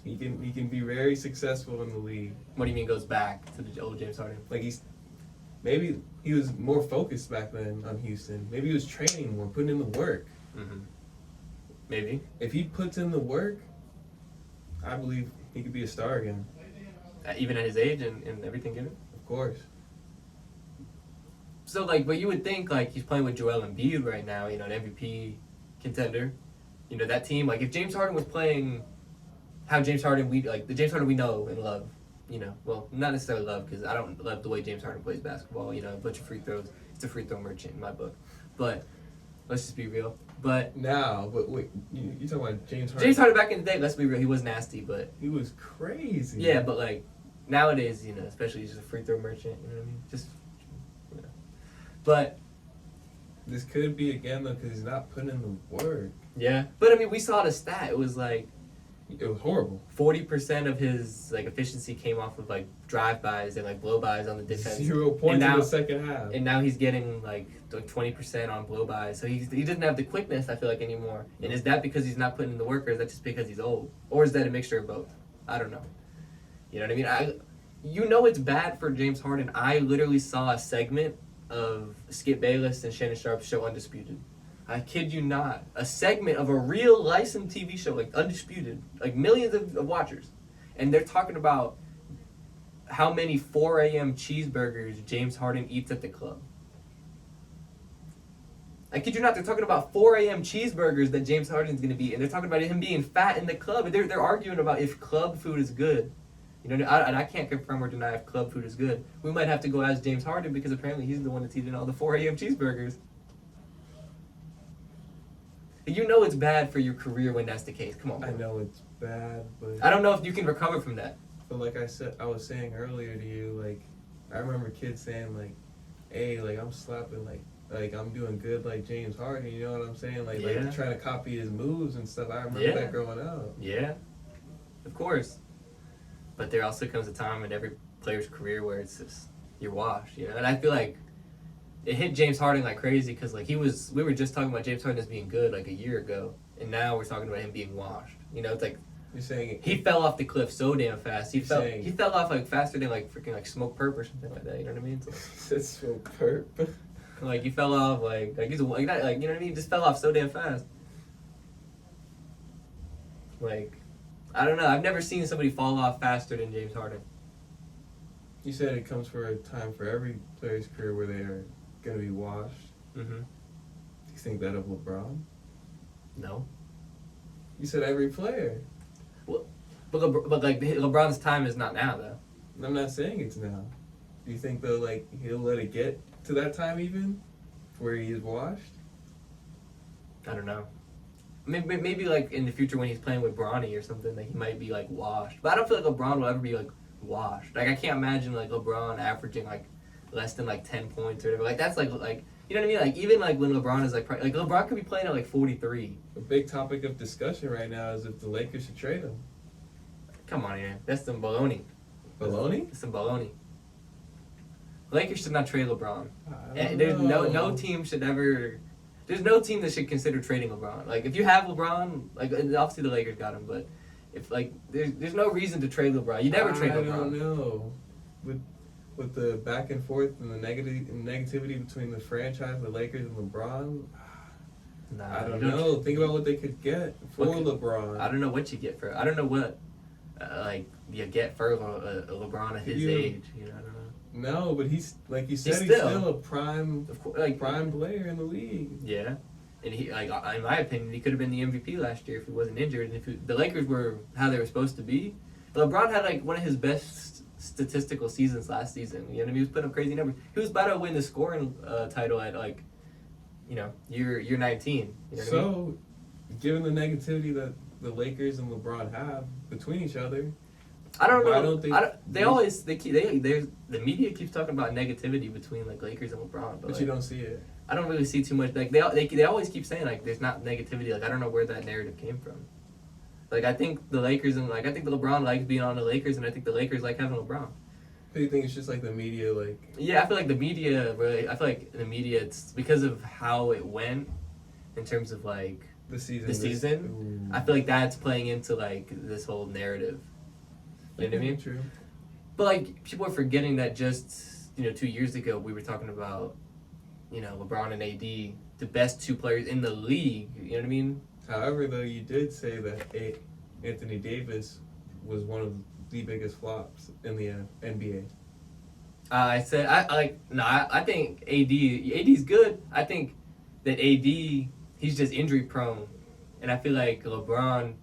S2: he can be very successful in the league.
S1: What do you mean goes back to the old James Harden?
S2: Like maybe he was more focused back then on Houston. Maybe he was training more, putting in the work.
S1: Mm-hmm. Maybe.
S2: If he puts in the work, I believe he could be a star again.
S1: Even at his age and everything given?
S2: Of course.
S1: So, like, but you would think, like, he's playing with Joel Embiid right now, you know, an MVP contender. You know, that team, like, if James Harden was playing how James Harden, the James Harden we know and love, you know, well, not necessarily love, because I don't love the way James Harden plays basketball, you know, a bunch of free throws. It's a free throw merchant in my book. But let's just be real. But
S2: wait, you talking about James Harden?
S1: James Harden back in the day, let's be real, he was nasty, but
S2: He was crazy.
S1: yeah, but like nowadays, you know, especially he's just a free throw merchant, you know what I mean? Just, you know. But
S2: this could be again though because he's not putting in the work.
S1: yeah, but I mean, we saw the stat. It was like
S2: It was horrible.
S1: 40% of his like efficiency came off of like drive-bys and like blow-bys on the defense.
S2: 0 points in the second half.
S1: And now he's getting like 20% on blow-bys. So he doesn't have the quickness, I feel like, anymore. And is that because he's not putting in the work, or is that just because he's old? Or is that a mixture of both? I don't know. You know what I mean? You know it's bad for James Harden. I literally saw a segment of Skip Bayless and Shannon Sharp's show Undisputed. I kid you not. A segment of a real licensed TV show, like Undisputed, like millions of watchers. And they're talking about how many 4 a.m. cheeseburgers James Harden eats at the club. I kid you not, they're talking about 4 a.m. cheeseburgers that James Harden's going to be. And they're talking about him being fat in the club. And they're arguing about if club food is good. You know, and I can't confirm or deny if club food is good. We might have to go ask James Harden because apparently he's the one that's eating all the 4 a.m. cheeseburgers. You know it's bad for your career when that's the case. Come on, bro.
S2: I know it's bad, but
S1: I don't know if you can recover from that.
S2: But like I was saying earlier to you, like I remember kids saying like, "Hey, like I'm slapping like I'm doing good like James Harden." You know what I'm saying? Like trying to copy his moves and stuff. I remember that growing up.
S1: Yeah, of course. But there also comes a time in every player's career where it's just you're washed, you know. And I feel like it hit James Harden like crazy because like we were just talking about James Harden as being good like a year ago, and now we're talking about him being washed. You know, it's like
S2: you're saying
S1: he fell off the cliff so damn fast. He fell off like faster than like freaking like Smoke Perp or something like that. You know what I mean?
S2: It's Smoke Perp.
S1: Like he fell off like he's like that, like, you know what I mean? He just fell off so damn fast. Like I don't know. I've never seen somebody fall off faster than James Harden.
S2: You said it comes for a time for every player's career where they are gonna be washed.
S1: Mm-hmm.
S2: Do you think that of LeBron?
S1: No.
S2: You said every player.
S1: Well, but like LeBron's time is not now though.
S2: I'm not saying it's now. Do you think though, like he'll let it get to that time even, where he is washed?
S1: I don't know. Maybe like in the future when he's playing with Bronny or something, like he might be like washed. But I don't feel like LeBron will ever be like washed. Like I can't imagine like LeBron averaging like less than like 10 points or whatever. Like that's like you know what I mean? Like even like when LeBron is like LeBron could be playing at like 43.
S2: A big topic of discussion right now is if the Lakers should trade him.
S1: Come on, man. That's some baloney.
S2: Baloney?
S1: That's some baloney. Lakers should not trade LeBron.
S2: There's
S1: no team should ever. There's no team that should consider trading LeBron. Like if you have LeBron, like obviously the Lakers got him, but if like there's no reason to trade LeBron. You never trade LeBron.
S2: I don't know. With the back and forth and the negativity between the franchise, the Lakers and LeBron.
S1: Nah,
S2: I don't know. Think about what they could get for LeBron.
S1: I don't know what you get for. I don't know what you get for LeBron at his age. You know, I don't know.
S2: No, but he's like you said, he's still a prime player in the league.
S1: Yeah, and he like in my opinion, he could have been the MVP last year if he wasn't injured. And if the Lakers were how they were supposed to be, LeBron had like one of his best statistical seasons last season. You know what I mean? He was putting up crazy numbers. He was about to win the scoring title at like, you know, year 19. You know what I mean?
S2: Given the negativity that the Lakers and LeBron have between each other.
S1: I don't know. The media keeps talking about negativity between like Lakers and LeBron, but
S2: you don't see it.
S1: I don't really see too much. Like they always keep saying like there's not negativity. Like I don't know where that narrative came from. Like I think the Lakers and I think the LeBron likes being on the Lakers, and I think the Lakers like having LeBron.
S2: Do you think it's just like the media like?
S1: Yeah, I feel like the media really. I feel like the media, it's because of how it went, in terms of like
S2: the season.
S1: I feel like that's playing into like this whole narrative. You know what I mean?
S2: True.
S1: But like people are forgetting that just 2 years ago we were talking about LeBron and AD, the best two players in the league. You know what I mean?
S2: However, though, you did say that Anthony Davis was one of the biggest flops in the NBA.
S1: I said I think AD's good. I think that AD, he's just injury prone, and I feel like LeBron,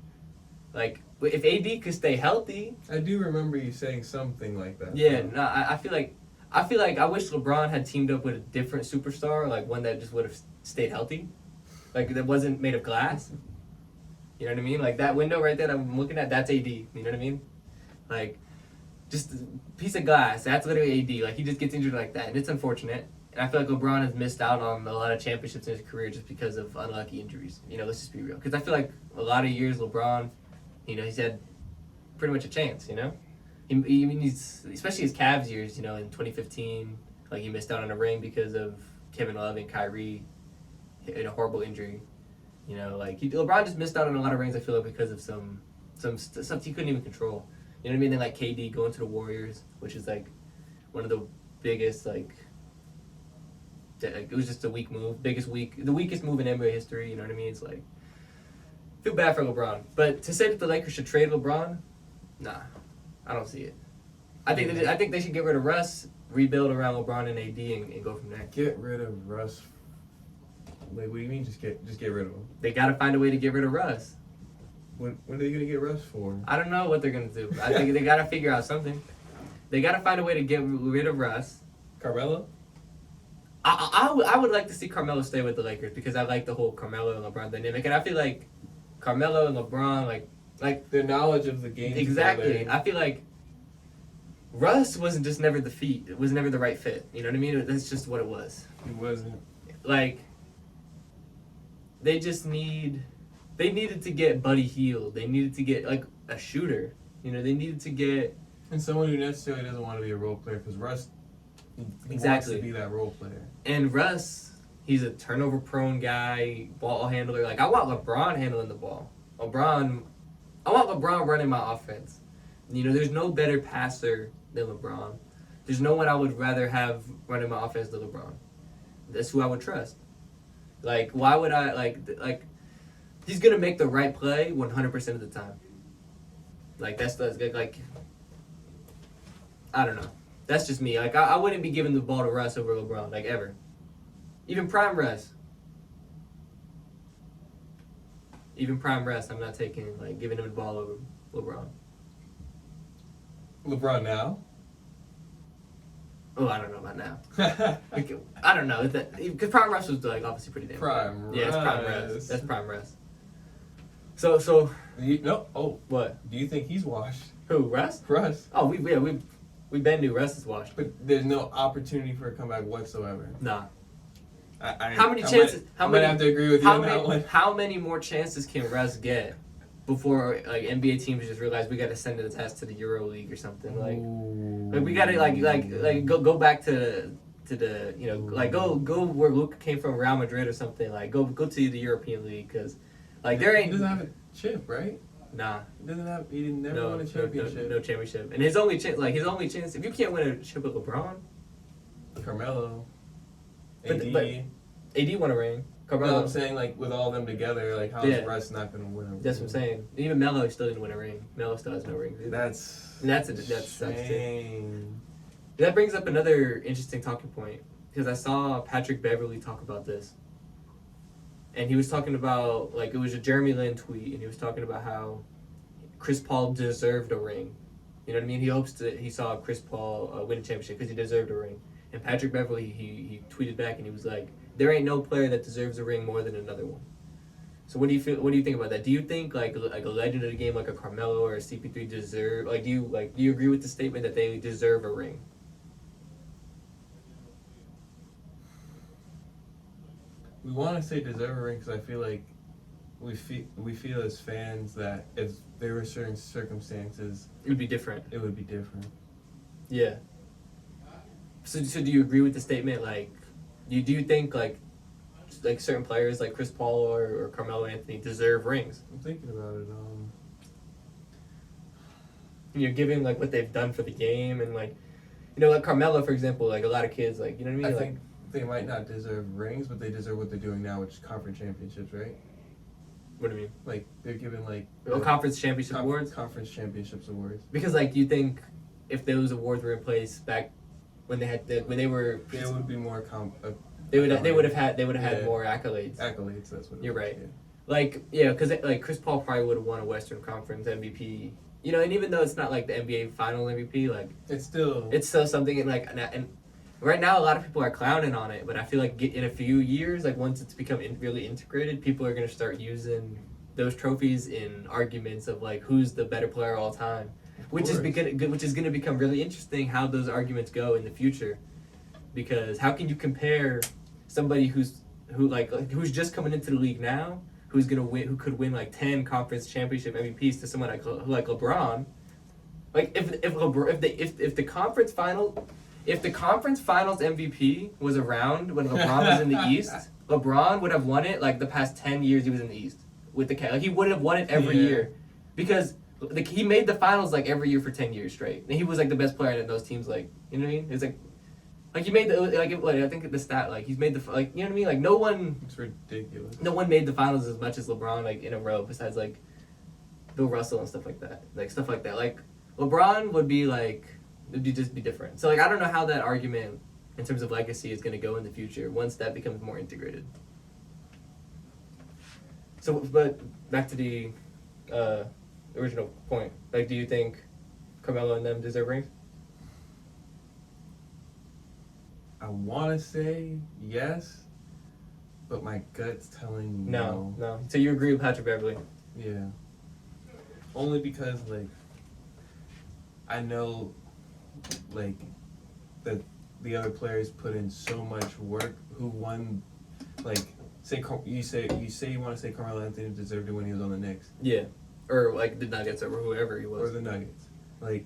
S1: like if AD could stay healthy.
S2: I do remember you saying something like that.
S1: Yeah, no, I feel like I wish LeBron had teamed up with a different superstar, like one that just would have stayed healthy, like that wasn't made of glass. You know what I mean? Like that window right there that I'm looking at, that's AD. You know what I mean? Like just a piece of glass. That's literally AD. Like he just gets injured like that, and it's unfortunate. And I feel like LeBron has missed out on a lot of championships in his career just because of unlucky injuries. Let's just be real. Because I feel like a lot of years LeBron You know, he's had pretty much a chance. You know, I mean, he's especially his Cavs years. You know, in 2015, like he missed out on a ring because of Kevin Love and Kyrie in a horrible injury. You know, like LeBron just missed out on a lot of rings. I feel like because of some stuff he couldn't even control. You know what I mean? Then like KD going to the Warriors, which is like one of the biggest like it was just a weak move, the weakest move in NBA history. You know what I mean? It's like feel bad for LeBron, but to say that the Lakers should trade LeBron, nah, I don't see it. I think they should get rid of Russ, rebuild around LeBron and AD, and go from there.
S2: Get rid of Russ. Wait, what do you mean? Just get rid of him?
S1: They got to find a way to get rid of Russ.
S2: When are they gonna get Russ for?
S1: I don't know what they're gonna do. I think they got to figure out something. They got to find a way to get rid of Russ.
S2: Carmelo?
S1: I would like to see Carmelo stay with the Lakers because I like the whole Carmelo and LeBron dynamic, and I feel like Carmelo and LeBron like
S2: their knowledge of the game.
S1: Exactly.
S2: Together.
S1: I feel like Russ wasn't just never it was never the right fit. You know what I mean? That's just what it was.
S2: It wasn't.
S1: Like they needed to get Buddy Hield. They needed to get like a shooter. You know, they needed to get
S2: and someone who necessarily doesn't want to be a role player because Russ wants to be that role player.
S1: And Russ, he's a turnover-prone guy, ball handler. Like I want LeBron handling the ball. I want LeBron running my offense. You know, there's no better passer than LeBron. There's no one I would rather have running my offense than LeBron. That's who I would trust. Like, why would I like? He's gonna make the right play 100% of the time. Like that's like. I don't know. That's just me. Like I wouldn't be giving the ball to Russ over LeBron, like ever. Even prime Russ. I'm not taking giving him the ball over LeBron.
S2: LeBron now?
S1: Oh, I don't know about now. I don't know because prime Russ was obviously pretty damn
S2: prime.
S1: Good. Yeah, it's prime Russ. That's prime Russ. So.
S2: No. Oh,
S1: what?
S2: Do you think he's washed?
S1: Who, Russ?
S2: Russ.
S1: Oh, we been knew Russ is washed.
S2: But there's no opportunity for a comeback whatsoever.
S1: Nah.
S2: How
S1: many chances?
S2: I might have to agree with you on that one.
S1: How many more chances can Russ get before NBA teams just realize we got to send a test to the Euro League or something? Like we got to go back to the go where Luka came from, Real Madrid or something. Like go to the European League because there ain't.
S2: He doesn't have a chip, right?
S1: Nah.
S2: He didn't never won a championship.
S1: No championship. And his only chance, if you can't win a chip with LeBron,
S2: Carmelo,
S1: but AD won a ring. Carmelo.
S2: No, I'm saying with all of them together, how is Russ not going to win a ring?
S1: That's what I'm saying. Even Melo still didn't win a ring. Melo still has no ring.
S2: That
S1: sucks too. That brings up another interesting talking point because I saw Patrick Beverley talk about this. And he was talking about, it was a Jeremy Lin tweet, and he was talking about how Chris Paul deserved a ring. You know what I mean? He saw Chris Paul win a championship because he deserved a ring. And Patrick Beverley, he tweeted back, and he was like, there ain't no player that deserves a ring more than another one. So what do you think about that? Do you think, a legend of the game like a Carmelo or a CP3 deserve, do you agree with the statement that they deserve a ring?
S2: We want to say deserve a ring because I feel like we feel as fans that if there were certain circumstances,
S1: it would be different.
S2: It would be different.
S1: Yeah. So do you agree with the statement? Do you think certain players like Chris Paul or Carmelo Anthony deserve rings?
S2: I'm thinking about it.
S1: You're giving what they've done for the game and Carmelo, for example, a lot of kids you know what I mean?
S2: I think they might not deserve rings, but they deserve what they're doing now, which is conference championships, right?
S1: What do you mean?
S2: They're giving
S1: conference championship awards?
S2: Conference championships awards.
S1: Because you think if those awards were in place back when they were,
S2: they would be more
S1: they would have had more accolades.
S2: Accolades, that's what.
S1: You're right. Yeah. Because Chris Paul probably would have won a Western Conference MVP. You know, and even though it's not the NBA Final MVP,
S2: it's still
S1: something. And right now, a lot of people are clowning on it, but I feel in a few years, once it's become really integrated, people are going to start using those trophies in arguments of who's the better player of all time, which is going to become really interesting how those arguments go in the future, because how can you compare somebody who's just coming into the league now, who's gonna win, who could win like 10 conference championship MVPs to someone like LeBron. Like if the conference finals MVP was around when LeBron was in the East, LeBron would have won it like the past 10 years he was in the East with the like he would have won it every year, because like he made the finals like every year for 10 years straight, and he was like the best player in those teams. Like, you know what I mean? It's like he made the like I think the stat like he's made the like, you know what I mean? Like no one.
S2: It's ridiculous.
S1: No one made the finals as much as LeBron like in a row besides like Bill Russell and stuff like that. Like stuff like that. Like LeBron would be like it'd just be different. So like I don't know how that argument in terms of legacy is going to go in the future once that becomes more integrated. So, but back to the original point. Like, do you think Carmelo and them deserve rings?
S2: I want to say yes, but my gut's telling me no.
S1: No. So you agree with Patrick Beverley?
S2: Yeah. Only because, like, I know, like, that the other players put in so much work who won, like, you say you want to say Carmelo Anthony deserved it when he was on the Knicks.
S1: Yeah. Or, like, the Nuggets or whoever he was.
S2: Or the Nuggets. Like,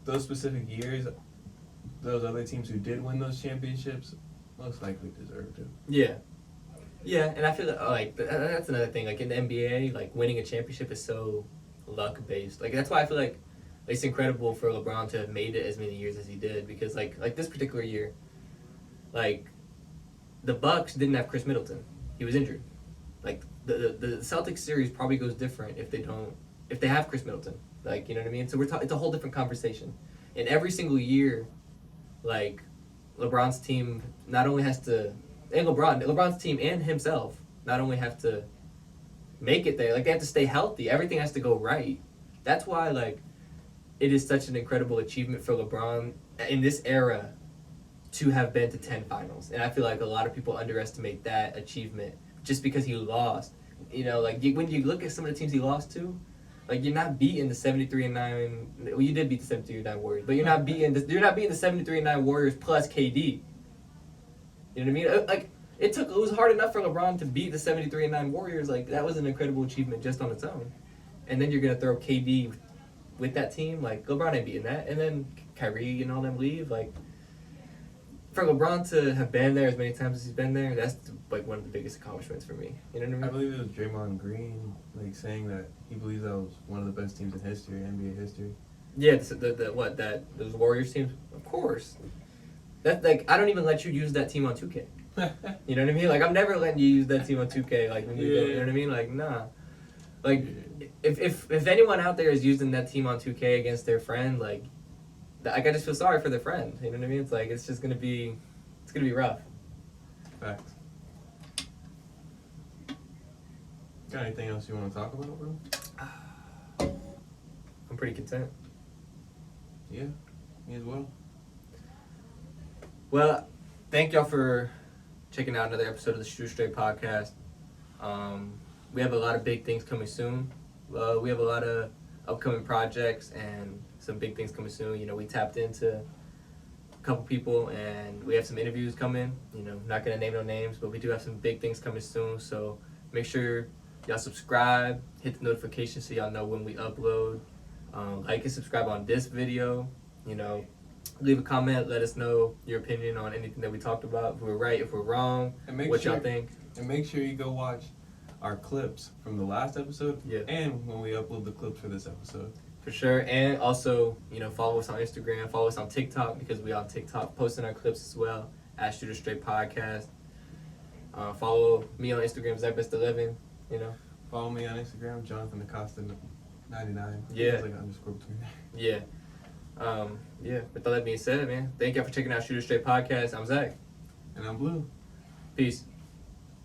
S2: those specific years, those other teams who did win those championships most likely deserved it.
S1: Yeah. Yeah, and I feel like that's another thing. Like in the NBA, like winning a championship is so luck based. Like that's why I feel like it's incredible for LeBron to have made it as many years as he did, because like this particular year, like the Bucks didn't have Chris Middleton. He was injured. Like the Celtics series probably goes different if they have Chris Middleton. Like, you know what I mean? So it's a whole different conversation. And every single year, like LeBron's team not only has to, and LeBron's team and himself not only have to make it there, like they have to stay healthy. Everything has to go right. That's why like it is such an incredible achievement for LeBron in this era to have been to 10 finals. And I feel like a lot of people underestimate that achievement just because he lost. You know, like when you look at some of the teams he lost to, like you're not beating the 73-9. Well, you did beat the 73-9 Warriors, but you're not beating the 73-9 Warriors plus KD. You know what I mean? Like it was hard enough for LeBron to beat the 73-9 Warriors. Like that was an incredible achievement just on its own. And then you're gonna throw KD with that team. Like LeBron ain't beating that. And then Kyrie and all them leave. Like for LeBron to have been there as many times as he's been there, that's like one of the biggest accomplishments for me. You know what I mean?
S2: I believe it was Draymond Green like saying that he believes that was one of the best teams in history, NBA history.
S1: Yeah, those Warriors teams, of course. That like I don't even let you use that team on 2K. You know what I mean? Like I'm never letting you use that team on 2K. Like when you go, you know what I mean? Like nah. Like if anyone out there is using that team on 2K against their friend, like I just feel sorry for their friend. You know what I mean? It's like it's gonna be rough.
S2: Facts. Got anything else you want to talk about, bro?
S1: I'm pretty content.
S2: Yeah, me as well.
S1: Well, thank y'all for checking out another episode of the Shoot Straight podcast. We have a lot of big things coming soon. We have a lot of upcoming projects and some big things coming soon. You know, we tapped into a couple people and we have some interviews coming. You know, not going to name no names, but we do have some big things coming soon. So make sure y'all subscribe, hit the notification so y'all know when we upload. Like and subscribe on this video. You know, leave a comment, let us know your opinion on anything that we talked about. If we're right, if we're wrong, what y'all think.
S2: And make sure you go watch our clips from the last episode and when we upload the clips for this episode.
S1: For sure. And also, you know, follow us on Instagram, follow us on TikTok because we on TikTok posting our clips as well at Shooter Straight Podcast. Follow me on Instagram, ZachBest11, you know.
S2: Follow me on Instagram, Jonathan Acosta 99.
S1: Yeah.
S2: Like underscore between there.
S1: Yeah. With all that being said, man, thank y'all for checking out Shooter Straight Podcast. I'm Zach.
S2: And I'm Blue.
S1: Peace.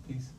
S2: Peace.